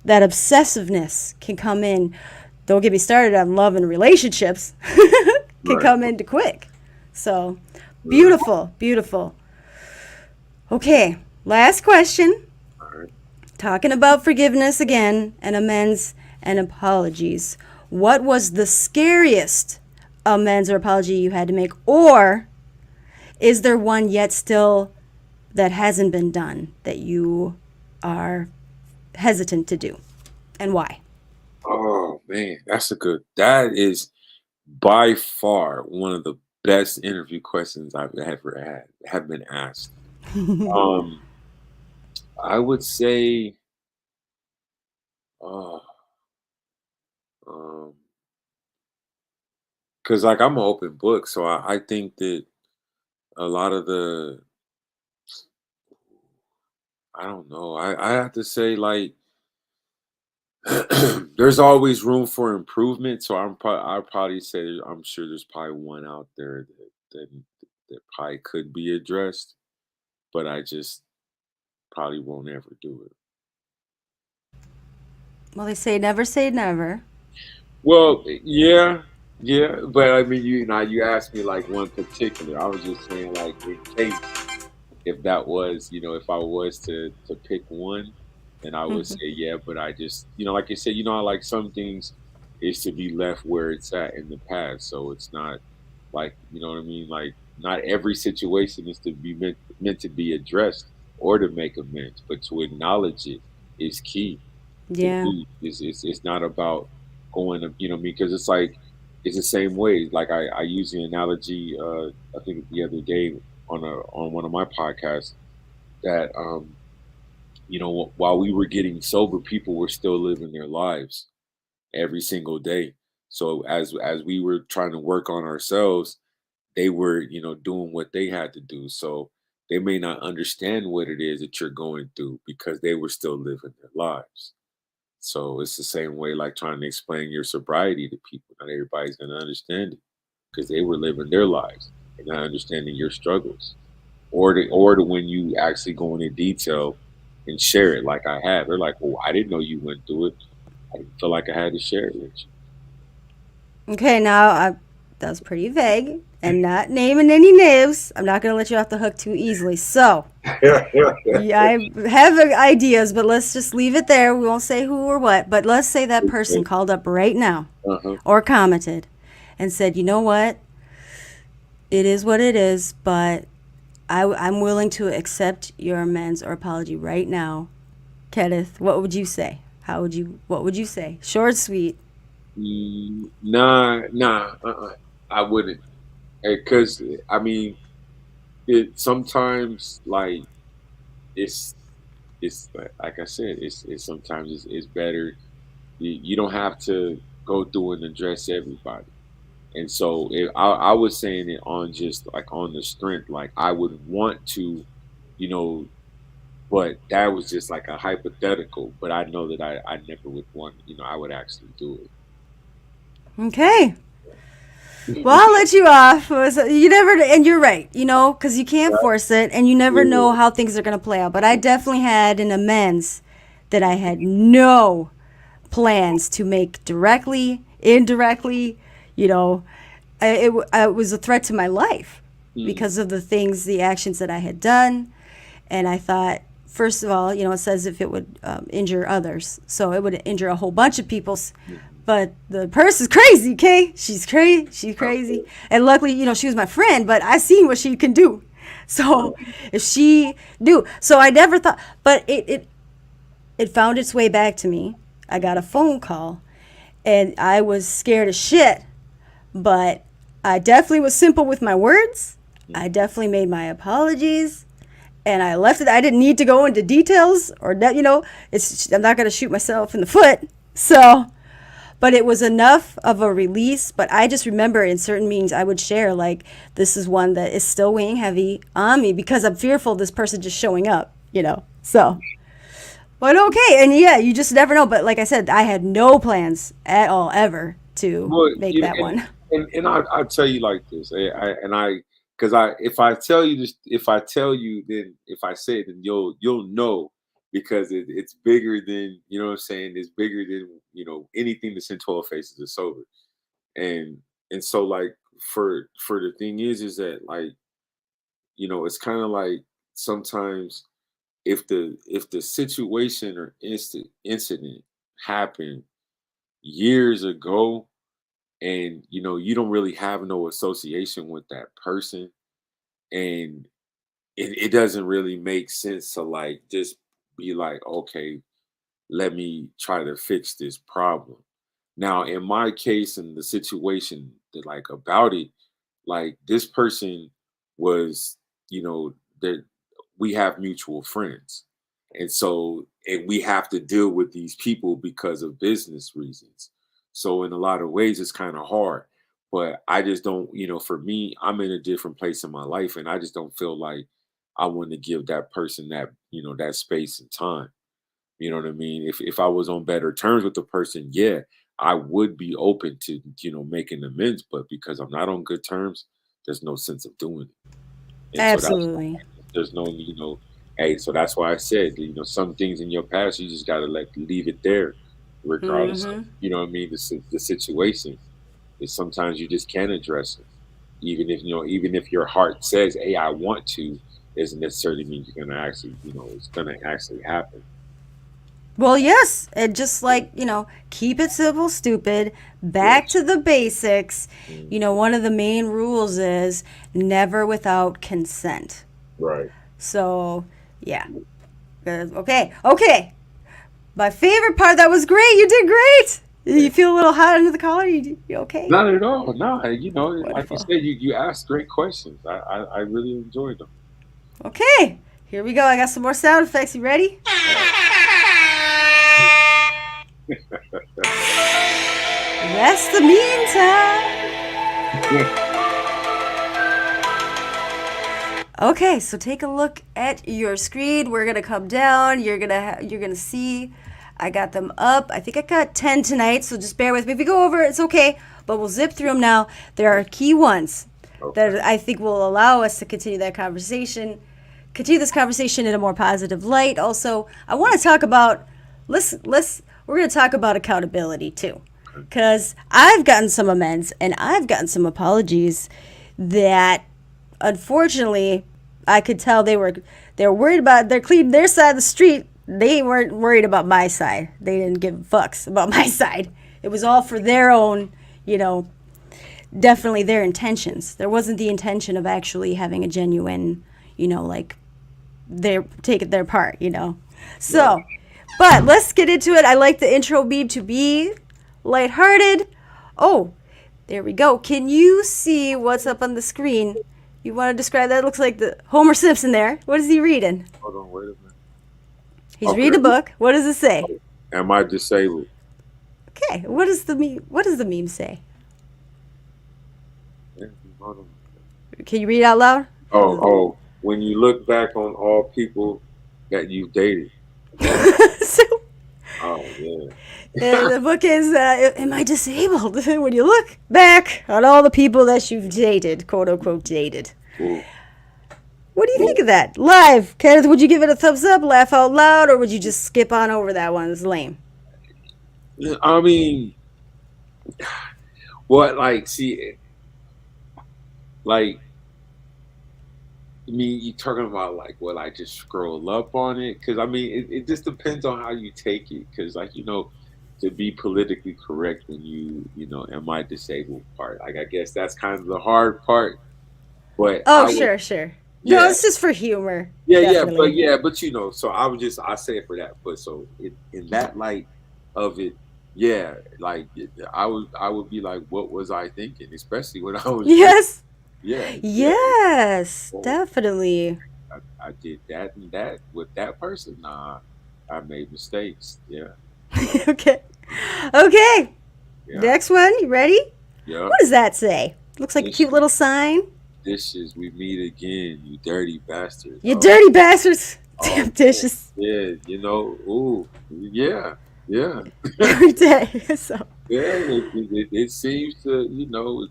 that obsessiveness can come in. Don't get me started on love and relationships. Can Right. come into quick. So beautiful, beautiful. Okay, last question. All right. Talking about forgiveness again, and amends and apologies. What was the scariest amends or apology you had to make? Or is there one yet still that hasn't been done that you are hesitant to do? And why? Oh man, that is by far one of the best interview questions I've ever have been asked. Um, I would say, uh, um, because like I'm an open book, so I think that a lot of I don't know, I have to say like there's always room for improvement. So I'll probably say I'm sure there's probably one out there that probably could be addressed, but I just probably won't ever do it. Well, they say never. Well, yeah, yeah, but I mean, you asked me like one particular. I was just saying like in case if that was, if I was to pick one, then I would say yeah. But I just, like you said, I like some things. is to be left where it's at in the past. So it's not like, you know what I mean? Like, not every situation is to be meant to be addressed or to make amends, but to acknowledge it is key to Yeah. do. It's not about going to, you know, because it's like it's the same way. Like I use the analogy I think the other day on one of my podcasts that you know, while we were getting sober, people were still living their lives every single day. So as we were trying to work on ourselves, they were, you know, doing what they had to do. So they may not understand what it is that you're going through because they were still living their lives. So it's the same way, like trying to explain your sobriety to people. Not everybody's going to understand it because they were living their lives and not understanding your struggles, or to when you actually go into detail and share it, like I have. They're like, "Oh, I didn't know you went through it. I didn't feel like I had to share it with Okay, now that was pretty vague and not naming any names. I'm not going to let you off the hook too easily. So, you." yeah, I have ideas, but let's just leave it there. We won't say who or what, but let's say that person called up right now Uh-huh. or commented and said, you know what? It is what it is, but I'm willing to accept your amends or apology right now. Kenneth, what would you say? What would you say? Short, sweet. Nah. I wouldn't, because I mean, it sometimes like it's like I said, it's sometimes it's better. You don't have to go through and address everybody. And so I was saying it on just like on the strength, like I would want to, you know, but that was just like a hypothetical. But I know that I never would want, you know, I would actually do Okay. Well, it. I'll let you off. You never, and you're right, because you can't Right? force it, and you never Yeah. know how things are going to play out. But I definitely had an amends that I had no plans to make directly, indirectly. You know, it was a threat to my life Mm, because of the things, the actions that I had done. And I thought, first of all, it says if it would injure others. So it would injure a whole bunch of people's. mhm. But the person's crazy, okay? She's crazy. She's crazy. Okay. And luckily, she was my friend, but I seen what she can do. So Right. if she do, so I never thought, but it found its way back to me. I got a phone call, and I was scared as shit. But I definitely was simple with my words. I Mhm. definitely made my apologies, and I left it. I didn't need to go into details or that. I'm not gonna shoot myself in the foot. So, but it was enough of a release. But I just remember in certain meetings I would share like this is one that is still weighing heavy on me because I'm fearful of this person just showing up. So. But okay, and yeah, you just never know. But like I said, I had no plans at all ever to Well, make you know, that one. and I'll tell you like this, because if I tell you this, if I tell you, then if I say it, then you'll know because it's bigger than, you know what I'm saying. It's bigger than, you know, anything that's in 12 Faces of Sober, and so like for the thing is that like, you know, it's kind of like sometimes if the situation or incident happened years ago, and you know you don't really have no association with that person, and it doesn't really make sense to like just be like, okay, let me try to fix this problem. Now, in my case, and the situation that like about it, like this person was, you know, that we have mutual friends. And so, and we have to deal with these people because of business reasons. So, in a lot of ways, it's kind of hard. But I just don't, you know, for me, I'm in a different place in my life, and I just don't feel like I want to give that person that, you know, that space and time. You know what I mean? If I was on better terms with the person, yeah, I would be open to, you know, making amends. But because I'm not on good terms, there's no sense of doing it. And so that's why Absolutely. there's no, you know, hey, so that's why I said, you know, some things in your past you just gotta let leave it there, regardless of, Mm-hmm. you know what I mean, the situation. Is sometimes you just can't address it. Even if, you know, even if your heart says, hey, I want to, doesn't necessarily mean you're gonna actually, you know, it's gonna actually happen. Well, yes, and just like, keep it simple, stupid, back Yes. to the basics. Mhm. One of the main rules is never without consent. Right. So, yeah. Okay. My favorite part, that was great. You did great. You Thank- feel a little hot under the collar? You okay? Not at all. No, like you Wonderful. said, you asked great questions. I really enjoyed them. Okay, here we go. I got some more sound effects. You ready? All right. That's the meantime. Okay, so take a look at your screen. We're gonna come down. You're gonna see. I got them up. I think I got 10 tonight, so just bear with me. If we go over, it's okay, but we'll zip through them now. There are key ones Okay. that I think will allow us to continue this conversation in a more positive light. Also, I want to talk about we're going to talk about accountability too, because I've gotten some amends and I've gotten some apologies that unfortunately I could tell they were worried about they're cleaning their side of the street. They weren't worried about my side. They didn't give fucks about my side. It was all for their own, definitely their intentions. There wasn't the intention of actually having a genuine, like they're taking their part. Right. So, but let's get into it. I like the intro beat to be lighthearted. Oh, there we go. Can you see what's up on the screen? You want to describe that? It looks like the Homer Simpson there. What is he reading? Hold on. Wait a minute. He's Okay. reading a book. What does it say? Am I disabled? Okay. What does the meme say? Yeah, hold on. Can you read it out loud? Oh. When you look back on all people that you dated. So, Oh yeah. the book is Am I Disabled? When you look back on all the people that you've dated, quote unquote dated. Ooh. What do you think of that? Live. Kenneth, would you give it a thumbs up, laugh out loud, or would you just skip on over that one? It's lame. I mean, what? Like, see, like, I mean, you talking about like what? I just scroll up on it? Because I mean, it just depends on how you take it. Because like to be politically correct when am I disabled part? Like, I guess that's kind of the hard part. But Oh, I would, sure. No, yeah, it's just for humor. but Definitely. So I say it for that. But so in that light of it, yeah, like I would be like, what was I thinking? Especially when I was drinking. Yes. Yeah. Yes, Oh, definitely. I did that and that with that person. Nah, I made mistakes. Yeah. Okay. Okay. Yeah. Next one. You ready? Yeah. What does that say? Looks like a cute Dishes, little sign. dishes. We meet again, you dirty bastard. You dirty bastards. Oh Damn man. dishes. Yeah. Ooh. Yeah. Yeah. Every day. So. Yeah. It seems to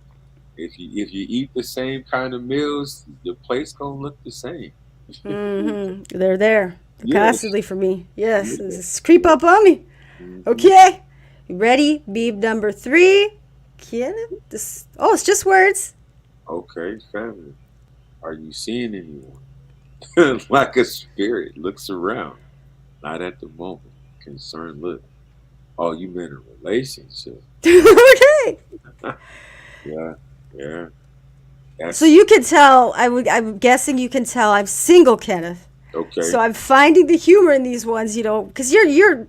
if you eat the same kind of meals, the place gonna look the same. They're there. They're Yes. constantly for me. Yes. Yeah. This creep up on me. Hmm. Okay. You ready? Beep number 3. It's just words. Okay, family. Are you seeing anyone? Like a spirit looks around, not at the moment. Concerned look. Oh, you meant a relationship. Okay. Yeah, yeah. So That's you can tell, I'm guessing you can tell I'm single, Kenneth. okay. So I'm finding the humor in these ones, because you're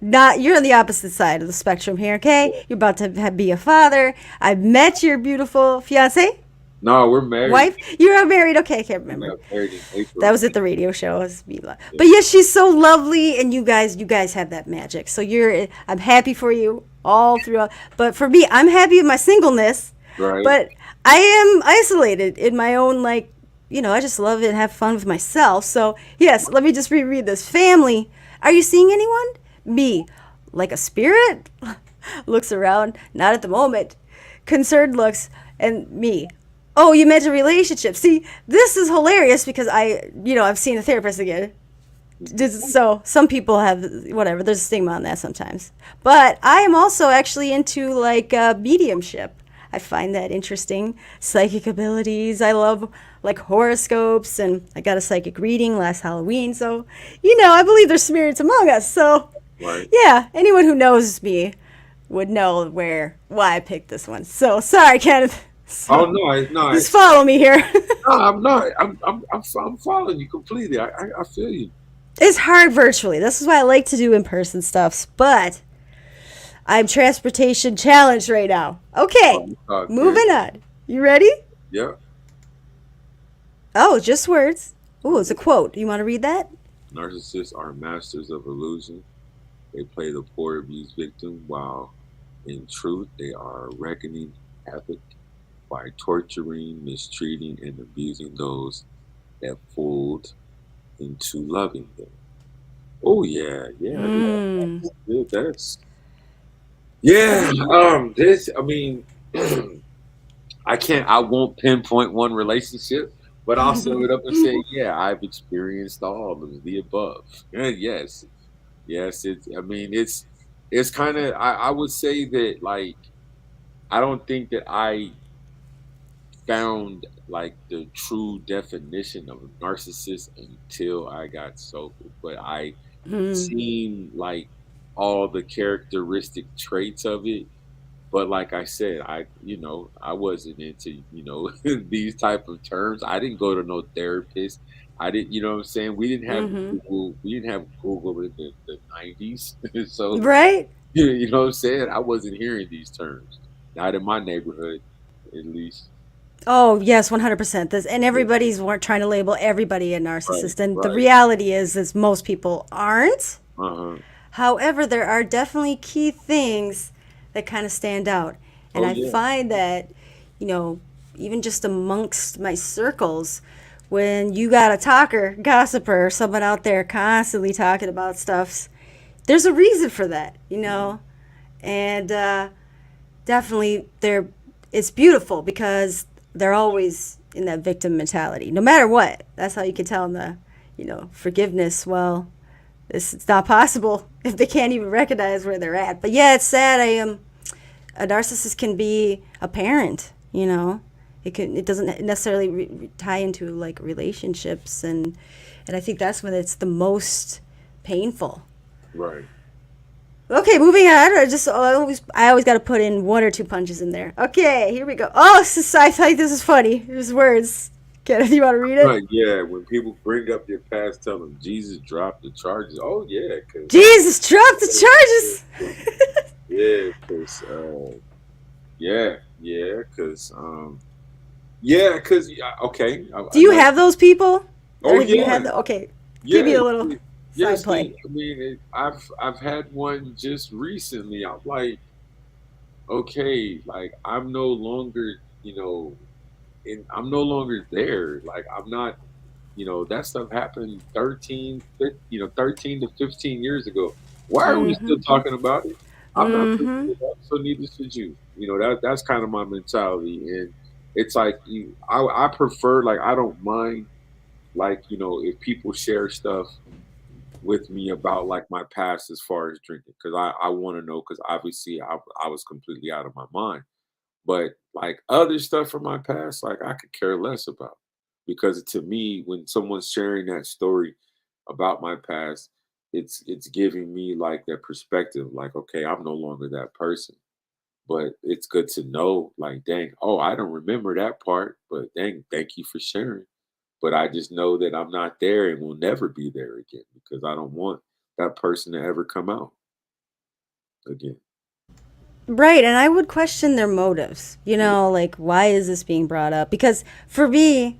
on the opposite side of the spectrum here, okay? You're about to be a father. I met your beautiful fiance, No, we're married. wife. You're married, okay? I can't We remember. got married in That April. was at the radio show. It was me. But Yeah. yes, she's so lovely, and you guys have that magic. So I'm happy for you all throughout. But for me, I'm happy with my singleness. Right. But I am isolated in my own, I just love it and have fun with myself. So yes, let me just reread this. Family, are you seeing anyone? Me, like a spirit, looks around. Not at the moment. Concerned looks, and me. Oh, you meant a relationship. See, this is hilarious because I've seen a therapist again. So some people have whatever. There's a stigma on that sometimes. But I am also actually into mediumship. I find that interesting. Psychic abilities. I love like horoscopes, and I got a psychic reading last Halloween. So I believe there's spirits among us. So Right. Yeah, anyone who knows me would know why I picked this one. So sorry, Kenneth. Oh So no, no, just follow me here. no, I'm not. I'm following you completely. I feel you. It's hard virtually. This is why I like to do in person stuffs, but I'm transportation challenged right now. Okay, Good. moving on. You ready? Yeah. Oh, just words. Oh, it's a Okay. quote. You want to read that? Narcissists are masters of illusion. They play the poor abused victim while in truth they are reckoning havoc by torturing, mistreating, and abusing those that fooled into loving them. Oh yeah, yeah, yeah. Hmm. That's yeah. This. I mean, I won't pinpoint one relationship, but I'll sum it up and say, yeah, I've experienced all of the above. Yes, yes. It's. I mean, it's kind of. I would say that like I don't think that I found like the true definition of a narcissist until I got sober. But I Hmm. seen like all the characteristic traits of it. But like I said, I wasn't into, these type of terms. I didn't go to no therapist. I didn't, you know what I'm saying? Mm-hmm. We didn't have Google in the 90s. So, Right? you know what I'm saying? I wasn't hearing these terms. Not in my neighborhood, at least. Oh, yes, 100%. This, and Yeah, everybody's trying to label everybody a right, narcissist. And the right. reality is most people aren't. Uh-huh. However, there are definitely key things that kind of stand out. And Oh I yeah. find that, you know, even just amongst my circles, when you got a talker, gossiper, someone out there constantly talking about stuffs, there's a reason for that, Mhm. And definitely it's beautiful because they're always in that victim mentality, no matter what. That's how you can tell in the, forgiveness. Well, it's not possible if they can't even recognize where they're at. But yeah, it's sad. I am A narcissist can be a parent. It doesn't necessarily tie into like relationships, and I think that's when it's the most painful. Right. Okay, moving on. I always got to put in one or two punches in there. Okay, here we go. Oh, I think this is funny. There's words. Kenneth, you want to read it? Right, yeah. When people bring up your past, tell them Jesus dropped the charges. Oh yeah, because Jesus, drop the charges. yeah, because yeah, yeah, because yeah, because okay, Do you another. have those people, or Oh have you yeah, had the? Okay, give me yeah, a little yeah. side play. See, I mean, I've had one just recently. I'm like, okay, like I'm no longer, and I'm no longer there. Like I'm not. That stuff happened 13 to 15 years ago. Why are we Mm-hmm. still talking about it? I'm not bringing Mm-hmm. it up, so neither should you. That's kind of my mentality, and it's like I prefer like I don't mind like if people share stuff with me about like my past as far as drinking because I want to know because obviously I was completely out of my mind. But like other stuff from my past, like I could care less about. Because to me, when someone's sharing that story about my past, it's giving me like that perspective, like, okay, I'm no longer that person. But it's good to know, like, dang, oh, I don't remember that part, but dang, thank you for sharing. But I just know that I'm not there and will never be there again because I don't want that person to ever come out again. Right, and I would question their motives. Yeah, Like why is this being brought up? Because for me,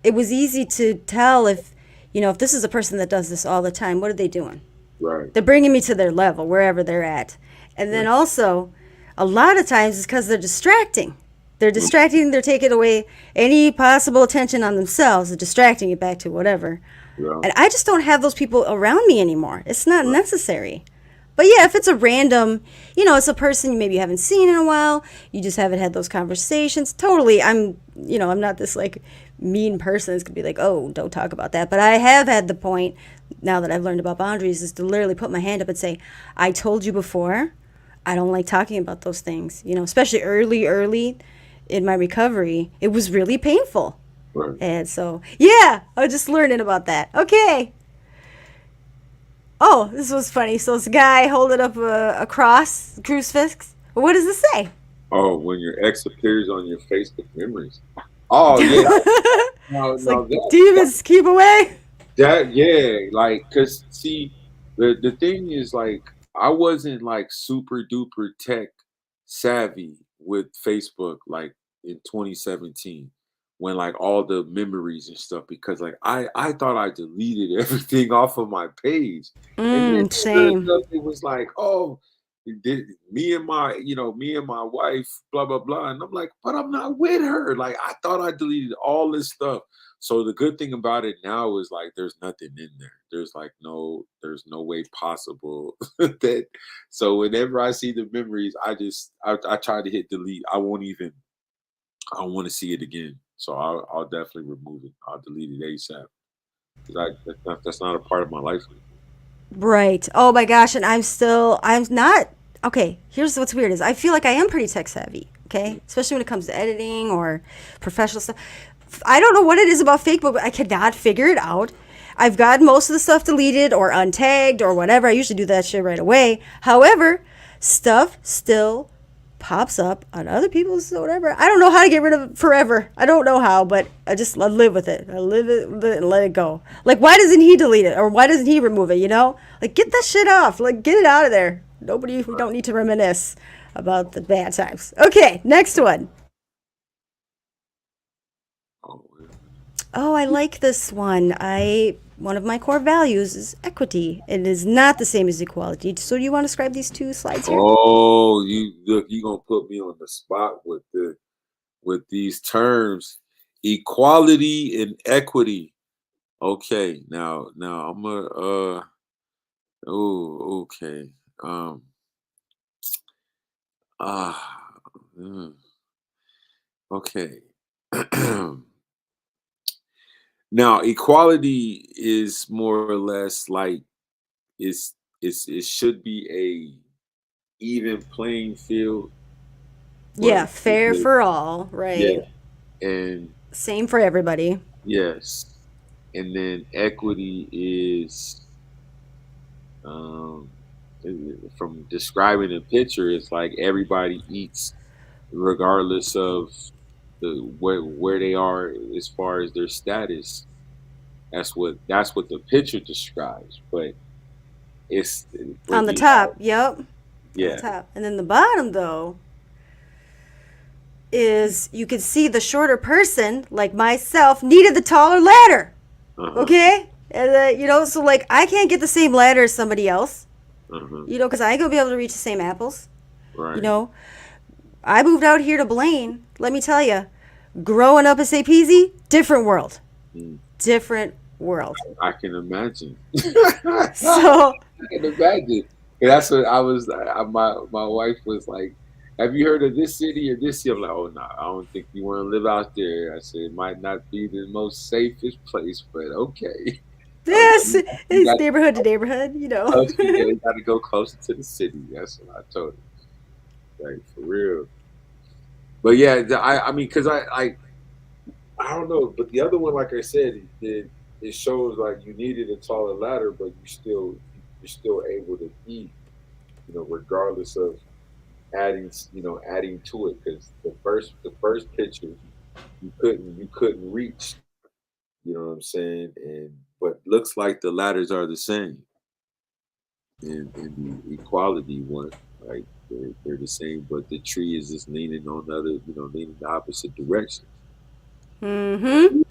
it was easy to tell if this is a person that does this all the time. What are they doing? right. They're bringing me to their level, wherever they're at. And then Right. also, a lot of times it's because they're distracting. They're Mm, distracting, they're taking away any possible attention on themselves, they're distracting it back to whatever. yeah, And I just don't have those people around me anymore. It's not right. necessary. But yeah, if it's a random, it's a person you maybe haven't seen in a while, you just haven't had those conversations. Totally, I'm not this like mean person that's gonna be like, oh, don't talk about that. But I have had the point now that I've learned about boundaries is to literally put my hand up and say, I told you before, I don't like talking about those things. Especially early in my recovery, it was really painful. Right. And so, yeah, I was just learning about that. Okay. Oh, this was funny. So this guy holding up a cross, crucifix. What does it say? Oh, when your ex appears on your Facebook memories. Oh yeah, no, It's like no, that demons keep away. that yeah, like, cause see, the thing is, like, I wasn't like super duper tech savvy with Facebook like in 2017 when like all the memories and stuff, because like I thought I deleted everything off of my page, and then sure Same. enough it was like, oh, me and my wife, blah blah blah, and I'm like, but I'm not with her. Like, I thought I deleted all this stuff. So the good thing about it now is like there's nothing in there. There's no way possible that. So whenever I see the memories, I try to hit delete. I don't want to see it again. So I'll definitely remove it. I'll delete it ASAP. 'Cause that's not a part of my life anymore. Right. Oh my gosh. And I'm not. Okay. Here's what's weird is I feel like I am pretty tech savvy. Okay. Especially when it comes to editing or professional stuff. I don't know what it is about Facebook, but I cannot figure it out. I've gotten most of the stuff deleted or untagged or whatever. I usually do that shit right away. However, stuff still pops up on other people's whatever. I don't know how to get rid of it forever. I don't know how, but I live with it. I live it with it and let it go. Like, why doesn't he delete it or why doesn't he remove it? You know, like, get that shit off. Like, get it out of there. We don't need to reminisce about the bad times. Okay, next one. Oh, yeah. Oh, I like this one. I One of my core values is equity. It is not the same as equality. So, do you want to describe these two slides here? Oh, you look, you gonna put me on the spot with these terms, equality and equity. Okay, now I'm a oh, okay. Um ah mm, okay. Now equality is more or less like it should be a even playing field, but Yeah, fair for all, yeah, right? and Same for everybody. yes. And then equity is um from describing a picture, it's like everybody eats regardless of where they are as far as their status. That's what the picture describes. But it's On but the you top, yep. On the yeah. top. And then the bottom, though, is you can see the shorter person, like myself, needed the taller ladder. Uh-huh. Okay? And, so like I can't get the same ladder as somebody else, Uh-huh. because I ain't gonna be able to reach the same apples. You Right. know, I moved out here to Blaine. Let me tell you, growing up in St. Peasy, different world. Mm. Different world. I can imagine. So, I can imagine. And that's what I was. My wife was like, "Have you heard of this city or this city?" I'm like, "Oh no, I don't think you want to live out there." I said, "It might not be the most safest place, but okay." I was like, this "You is got to neighborhood to neighborhood, close. You got to go closer to the city." That's what I told her. Like, for real. But yeah, I mean, because I don't know, but the other one, like I said, it shows like you needed a taller ladder, but you're still able to eat, regardless of adding to it. Because the first picture you couldn't reach, you know what I'm saying? And but looks like the ladders are the same in the equality one, like they're the same, but the tree is just leaning on the other, leaning the opposite direction. mm-hmm.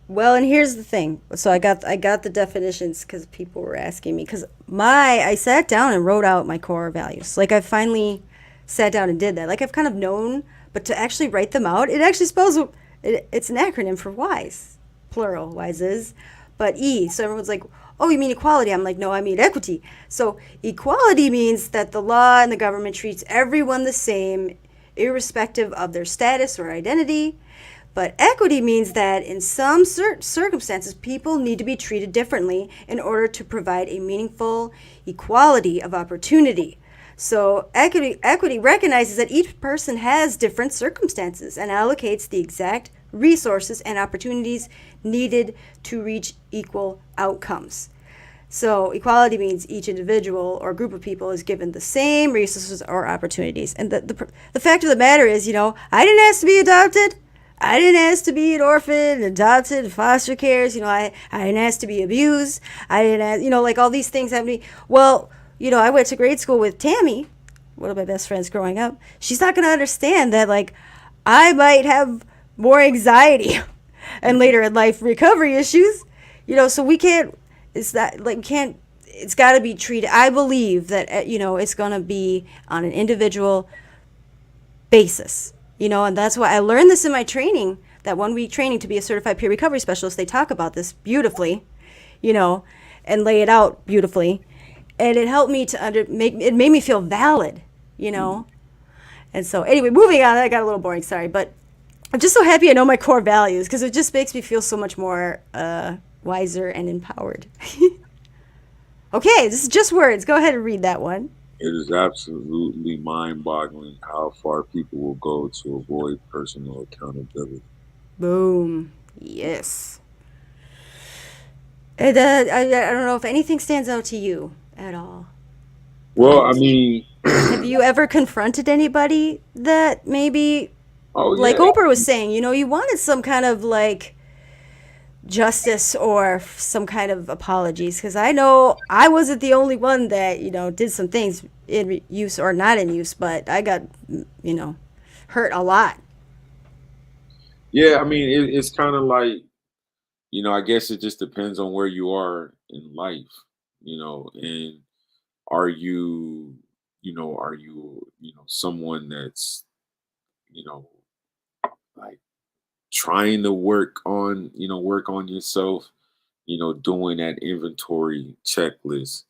Well, and here's the thing. So I got the definitions because people were asking me because I sat down and wrote out my core values. Like I finally sat down and did that. Like I've kind of known, but to actually write them out, it actually spells it's an acronym for WISE, plural WISEs, but E. So everyone's like, "Oh, you mean equality?" I'm like, "No, I mean equity." So equality means that the law and the government treats everyone the same, irrespective of their status or identity. But equity means that in some circumstances, people need to be treated differently in order to provide a meaningful equality of opportunity. So equity recognizes that each person has different circumstances and allocates the exact resources and opportunities needed to reach equal outcomes. So equality means each individual or group of people is given the same resources or opportunities. And the fact of the matter is, I didn't ask to be adopted. I didn't ask to be an orphan, adopted, foster cares. I didn't ask to be abused. I didn't ask, like all these things happening. Well, I went to grade school with Tammy, one of my best friends growing up. She's not going to understand that, like, I might have more anxiety and later in life recovery issues. So we can't, it's that, like, we can't, it's got to be treated. I believe that, it's going to be on an individual basis, and that's why I learned this in my training, that 1 week training to be a certified peer recovery specialist. They talk about this beautifully, you know, and lay it out beautifully. And it helped me to it made me feel valid, you know. And so, anyway, moving on. I got a little boring, sorry, but I'm just so happy I know my core values because it just makes me feel so much more wiser and empowered. Okay, this is just words. Go ahead and read that one. It is absolutely mind-boggling how far people will go to avoid personal accountability. Boom. Yes. And, I don't know if anything stands out to you at all. Well, I mean, Have you ever confronted anybody that maybe, oh like yeah, Oprah was saying, you wanted some kind of like justice or some kind of apologies? Because I know I wasn't the only one that, did some things in use or not in use, but I got, you know, hurt a lot. yeah. I mean, it's kind of like, I guess it just depends on where you are in life, and are you, someone that's, you know, like trying to work on yourself, doing that inventory checklist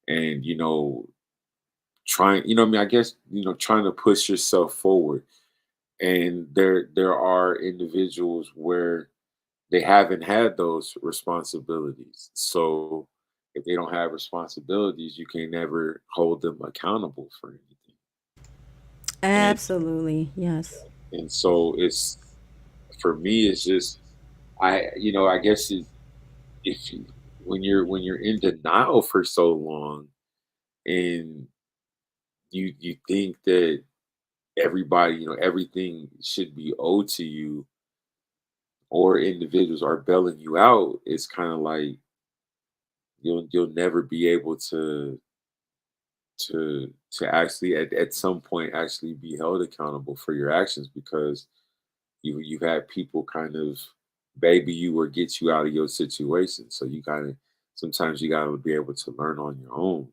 and, trying, I mean, I guess, trying to push yourself forward. And there are individuals where they haven't had those responsibilities. So if they don't have responsibilities, you can never hold them accountable for anything. And Absolutely. Yes. and so it's for me, it's just I guess if you, when you're in denial for so long and you think that everybody, everything should be owed to you or individuals are bailing you out, it's kind of like you'll never be able to actually at some point actually be held accountable for your actions because you've had people kind of baby you or get you out of your situation. So you gotta sometimes you gotta be able to learn on your own.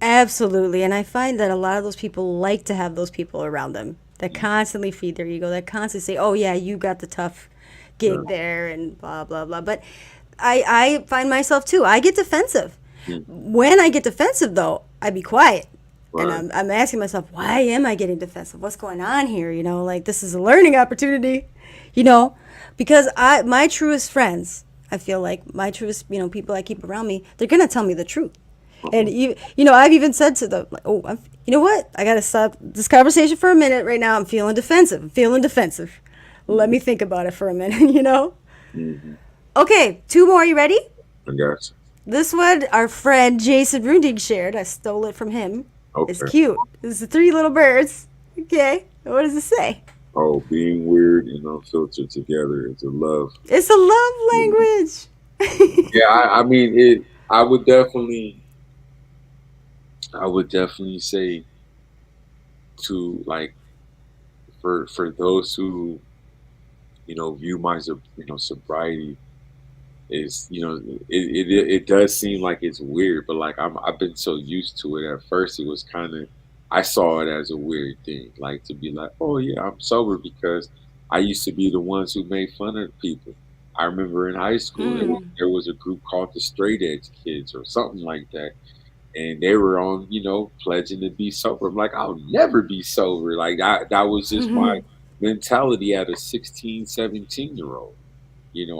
Absolutely. And I find that a lot of those people like to have those people around them that constantly feed their ego, that constantly say, oh, yeah, you got the tough Yeah. gig there and blah, blah, blah. But I find myself too, I get defensive. Mm. When I get defensive, though, I be quiet. And Right. I'm asking myself, why am I getting defensive? What's going on here? Like this is a learning opportunity, you know, because my truest friends, I feel like my truest, people I keep around me, they're going to tell me the truth. And Uh-huh. I've even said to them, like, "Oh, you know what? I gotta stop this conversation for a minute right now. I'm feeling defensive. I'm feeling defensive. Let Mhm. me think about it for a minute." Mhm. Okay, two more. You ready? I got you. This one, our friend Jason Rundig shared. I stole it from him. It's Okay. cute. It's the three little birds. Okay, what does it say? Oh, being weird and unfiltered together is a love. It's a love language. Yeah, I mean it. I would definitely say to like for those who view my sobriety is it does seem like it's weird, but like I've been so used to it. At first, it was kind of I saw it as a weird thing, like to be like, oh yeah, I'm sober because I used to be the ones who made fun of people. I remember in high school Hmm. there was a group called the Straight Edge Kids or something like that, and they were on pledging to be sober. I'm like, I'll never be sober. Like that was just my mentality at a 16, 17 year old.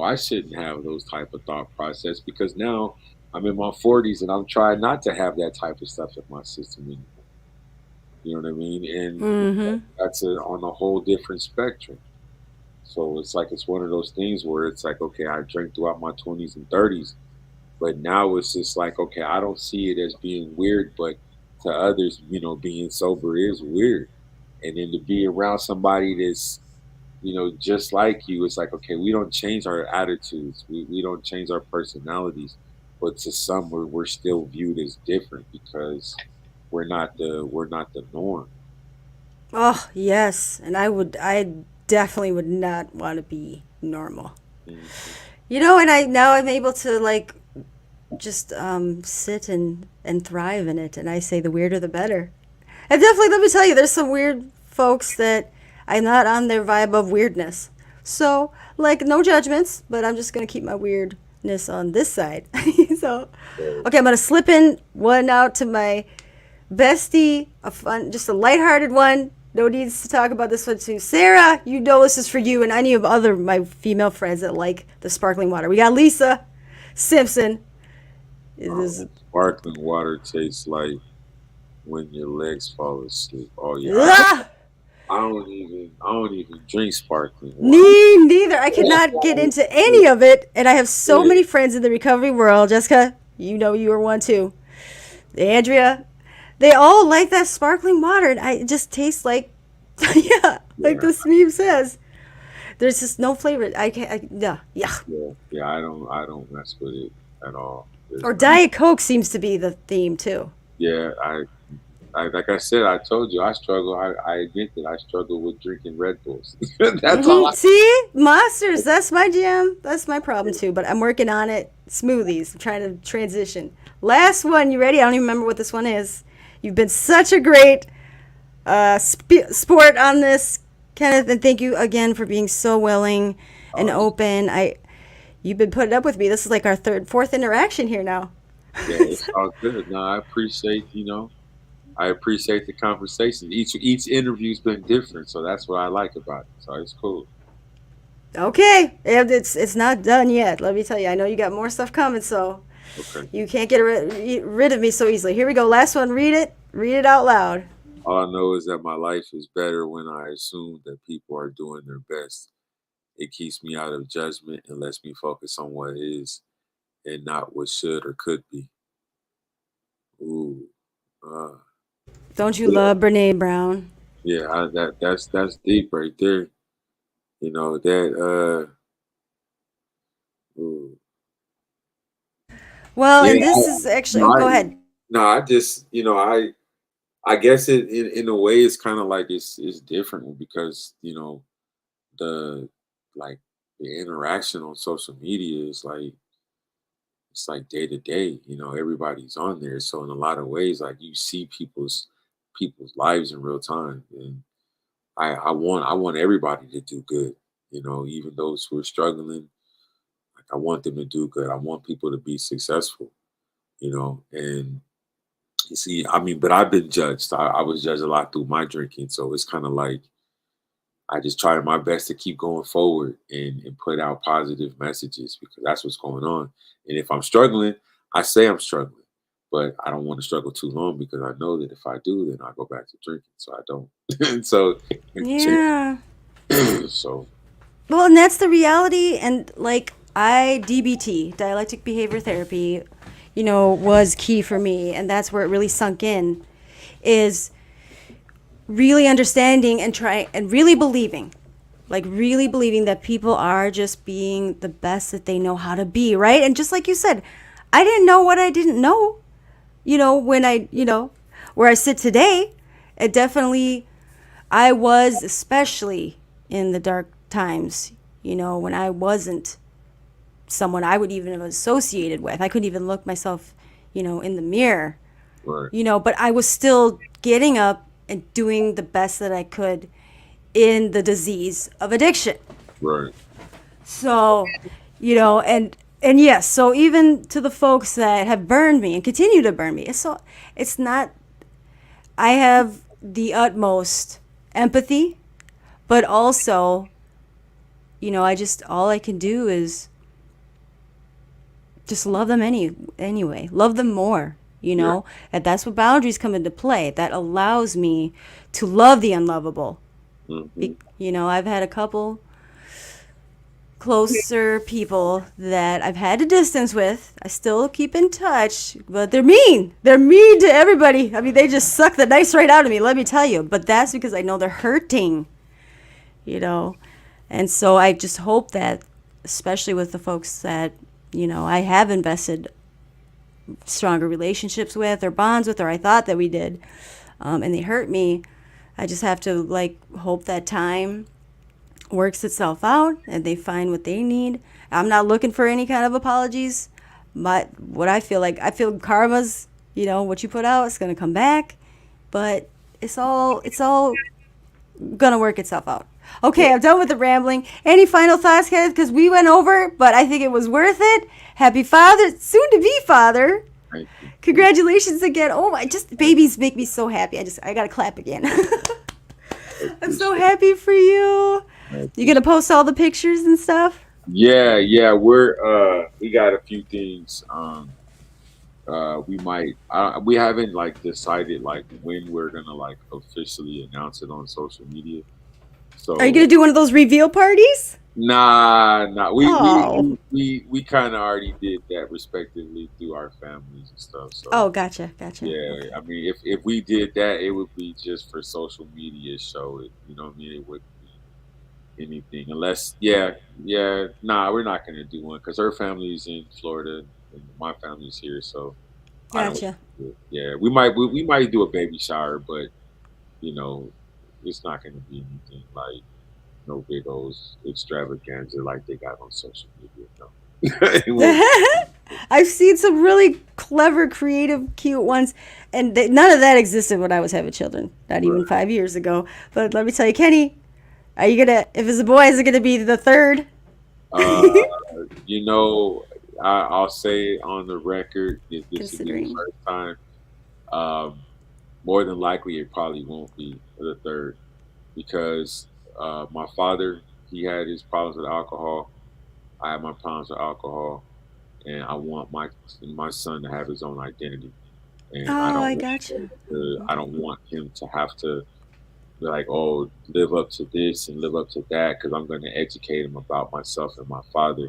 I shouldn't have those type of thought process because now I'm in my 40s and I'm trying not to have that type of stuff in my system anymore. You know what I mean? And Mm-hmm. that's on a whole different spectrum. So it's like it's one of those things where it's like, okay, I drank throughout my 20s and 30s, But now it's just like, okay, I don't see it as being weird, but to others, being sober is weird. And then to be around somebody that's, just like you, it's like, okay, we don't change our attitudes. We don't change our personalities. But to some, we're still viewed as different because we're not the norm. Oh, yes. And I definitely would not want to be normal. Mhm. And I'm able to like just sit and thrive in it. And I say the weirder the better. And definitely, let me tell you, there's some weird folks that I'm not on their vibe of weirdness. So, like, no judgments, but I'm just going to keep my weirdness on this side. So, So, okay, I'm going to slip in one out to my bestie, a fun, just a lighthearted one. No needs to talk about this one too. Sarah, you know this is for you and any of other my female friends that like the sparkling water. We got Lisa Simpson. Is sparkling water tastes like when your legs fall asleep. Oh yeah, ah, I don't even drink sparkling water. me neither. I cannot get into any of it, and I have so Yeah, many friends in the recovery world. Jessica, you know you are one too. Andrea, they all like that sparkling water, and it just tastes like, yeah, like yeah, this meme says. There's just no flavor. I can't. Yeah, yeah. yeah, yeah. I don't mess with it at all. There's Or not. Diet Coke seems to be the theme too. Yeah, I like I said, I told you I struggle. I admit that I struggle with drinking Red Bulls. That's all I. See, monsters. That's my jam. That's my problem too. But I'm working on it. Smoothies. I'm trying to transition. Last one. You ready? I don't even remember what this one is. You've been such a great sport on this, Kenneth, and thank you again for being so willing and Oh, open. You've been putting up with me. This is like our fourth interaction here now. yeah, it's all good. No, I appreciate the conversation. Each interview's been different, so that's what I like about it. So it's cool. Okay, and it's not done yet. Let me tell you. I know you got more stuff coming, so Okay. you can't get rid of me so easily. Here we go. Last one. Read it. Read it out loud. All I know is that my life is better when I assume that people are doing their best. It keeps me out of judgment and lets me focus on what is and not what should or could be. Ooh. Uh, Don't you yeah, love Brene Brown? yeah, that's deep right there. That ooh. Well, Yeah, and this is actually. no, Oh, I go ahead. no, I just, I guess it in a way it's kind of like it's different because, the like the interaction on social media is like it's like day to day, everybody's on there. So in a lot of ways, like you see people's lives in real time. And I want everybody to do good, even those who are struggling. Like I want them to do good. I want people to be successful, and you see, I mean, but I've been judged. I was judged a lot through my drinking. So it's kind of like I just try my best to keep going forward and put out positive messages because that's what's going on. And if I'm struggling, I say I'm struggling, but I don't want to struggle too long because I know that if I do, then I go back to drinking. So I don't. And so, Yeah. so Well, and that's the reality. And like DBT, dialectic behavior therapy, was key for me, and that's where it really sunk in. Is really understanding and try and really believing that people are just being the best that they know how to be, right? And just like you said, I didn't know what I didn't know, when where I sit today. It definitely, I was, especially in the dark times, when I wasn't someone I would even have associated with. I couldn't even look myself, in the mirror, right, but I was still getting up and doing the best that I could in the disease of addiction. right, So, and yes, so even to the folks that have burned me and continue to burn me, it's not, I have the utmost empathy, but also, all I can do is just love them anyway, love them more, yeah, and that's what boundaries come into play. That allows me to love the unlovable. hmm, I've had a couple closer people that I've had to distance with. I still keep in touch, but they're mean. They're mean to everybody. I mean, they just suck the nice right out of me, let me tell you. But that's because I know they're hurting, you know. And so I just hope that, especially with the folks that, you know, I have invested stronger relationships with or bonds with, or I thought that we did, and they hurt me, I just have to, like, hope that time works itself out and they find what they need. I'm not looking for any kind of apologies, but what I feel karma's, you know, what you put out is going to come back, but it's all going to work itself out. Okay, I'm done with the rambling. Any final thoughts, Kenneth? Because we went over, but I think it was worth it. Happy Father, soon to be father. Thank you. Congratulations again. Oh my, just babies make me so happy. I got to clap again. I'm so happy for you. You gonna post all the pictures and stuff? Yeah, we got a few things. We might. We haven't like decided like when we're gonna like officially announce it on social media. So Are you gonna do one of those reveal parties? nah. Oh. We kind of already did that respectively through our families and stuff. So Oh, gotcha. yeah, Okay. I mean, if we did that, it would be just for social media show. You know what I mean? It wouldn't be anything unless, nah, we're not gonna do one because her family's in Florida and my family's here, so I don't. Gotcha. Yeah, we might do a baby shower, but you know, it's not gonna be anything like no big old extravaganza like they got on social media. No, it won't. I've seen some really clever, creative, cute ones, and none of that existed when I was having children. Not even Right. 5 years ago. But let me tell you, Kenny, are you gonna? If it's a boy, is it gonna be the third? Uh, you know, I'll say on the record, if this will be the Considering. first time. Um, More than likely, it probably won't be the third because my father, he had his problems with alcohol. I had my problems with alcohol, and I want my son to have his own identity, and Oh, I gotcha. I don't want him to have to be like, oh, live up to this and live up to that because I'm going to educate him about myself and my father.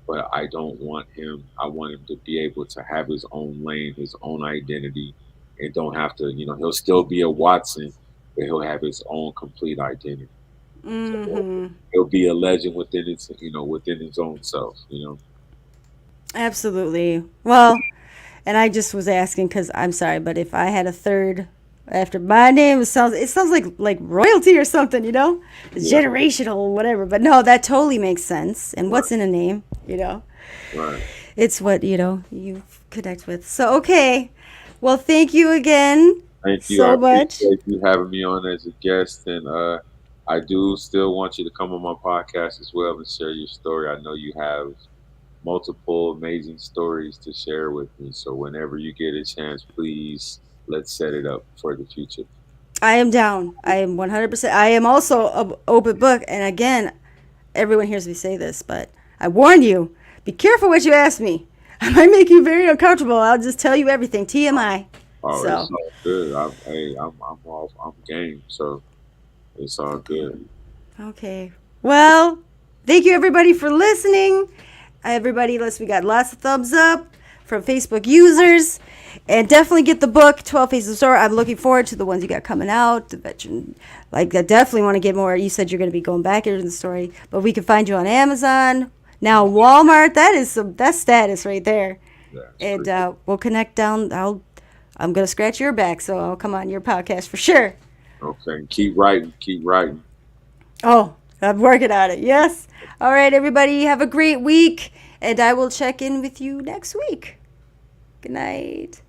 But I don't want him. I want him to be able to have his own lane, his own identity, and don't have to. You know, he'll still be a Watson, but he'll have his own complete identity. So Mm-hmm. he'll be a legend within within his own self. You know. Absolutely. Well, and I just was asking because I'm sorry, but if I had a third after my name, it sounds like royalty or something, you know? It's Yeah. generational or whatever. But no, that totally makes sense. And Right. what's in a name, you know? Right. It's what, you connect with. So, okay. Well, thank you again Thank you. I so much. appreciate you having me on as a guest, and I do still want you to come on my podcast as well and share your story. I know you have multiple amazing stories to share with me. So whenever you get a chance, please let's set it up for the future. I am down. I am 100%. I am also an open book. And again, everyone hears me say this, but I warn you, be careful what you ask me. I might make you very uncomfortable. I'll just tell you everything. TMI. Oh, it's So, all good. I'm game. So it's all good. okay. Well, thank you everybody for listening. Everybody, we got lots of thumbs up from Facebook users. And definitely get the book, 12 Faces of Sorrow. I'm looking forward to the ones you got coming out. The veteran, like, I definitely want to get more. You said you're going to be going back into the story, but we can find you on Amazon. Now, Walmart, that's status right there. Yeah, And we'll connect down. I'm going to scratch your back, so I'll come on your podcast for sure. okay. Keep writing. Keep writing. Oh, I'm working on it. Yes. All right, everybody, have a great week, and I will check in with you next week. Good night.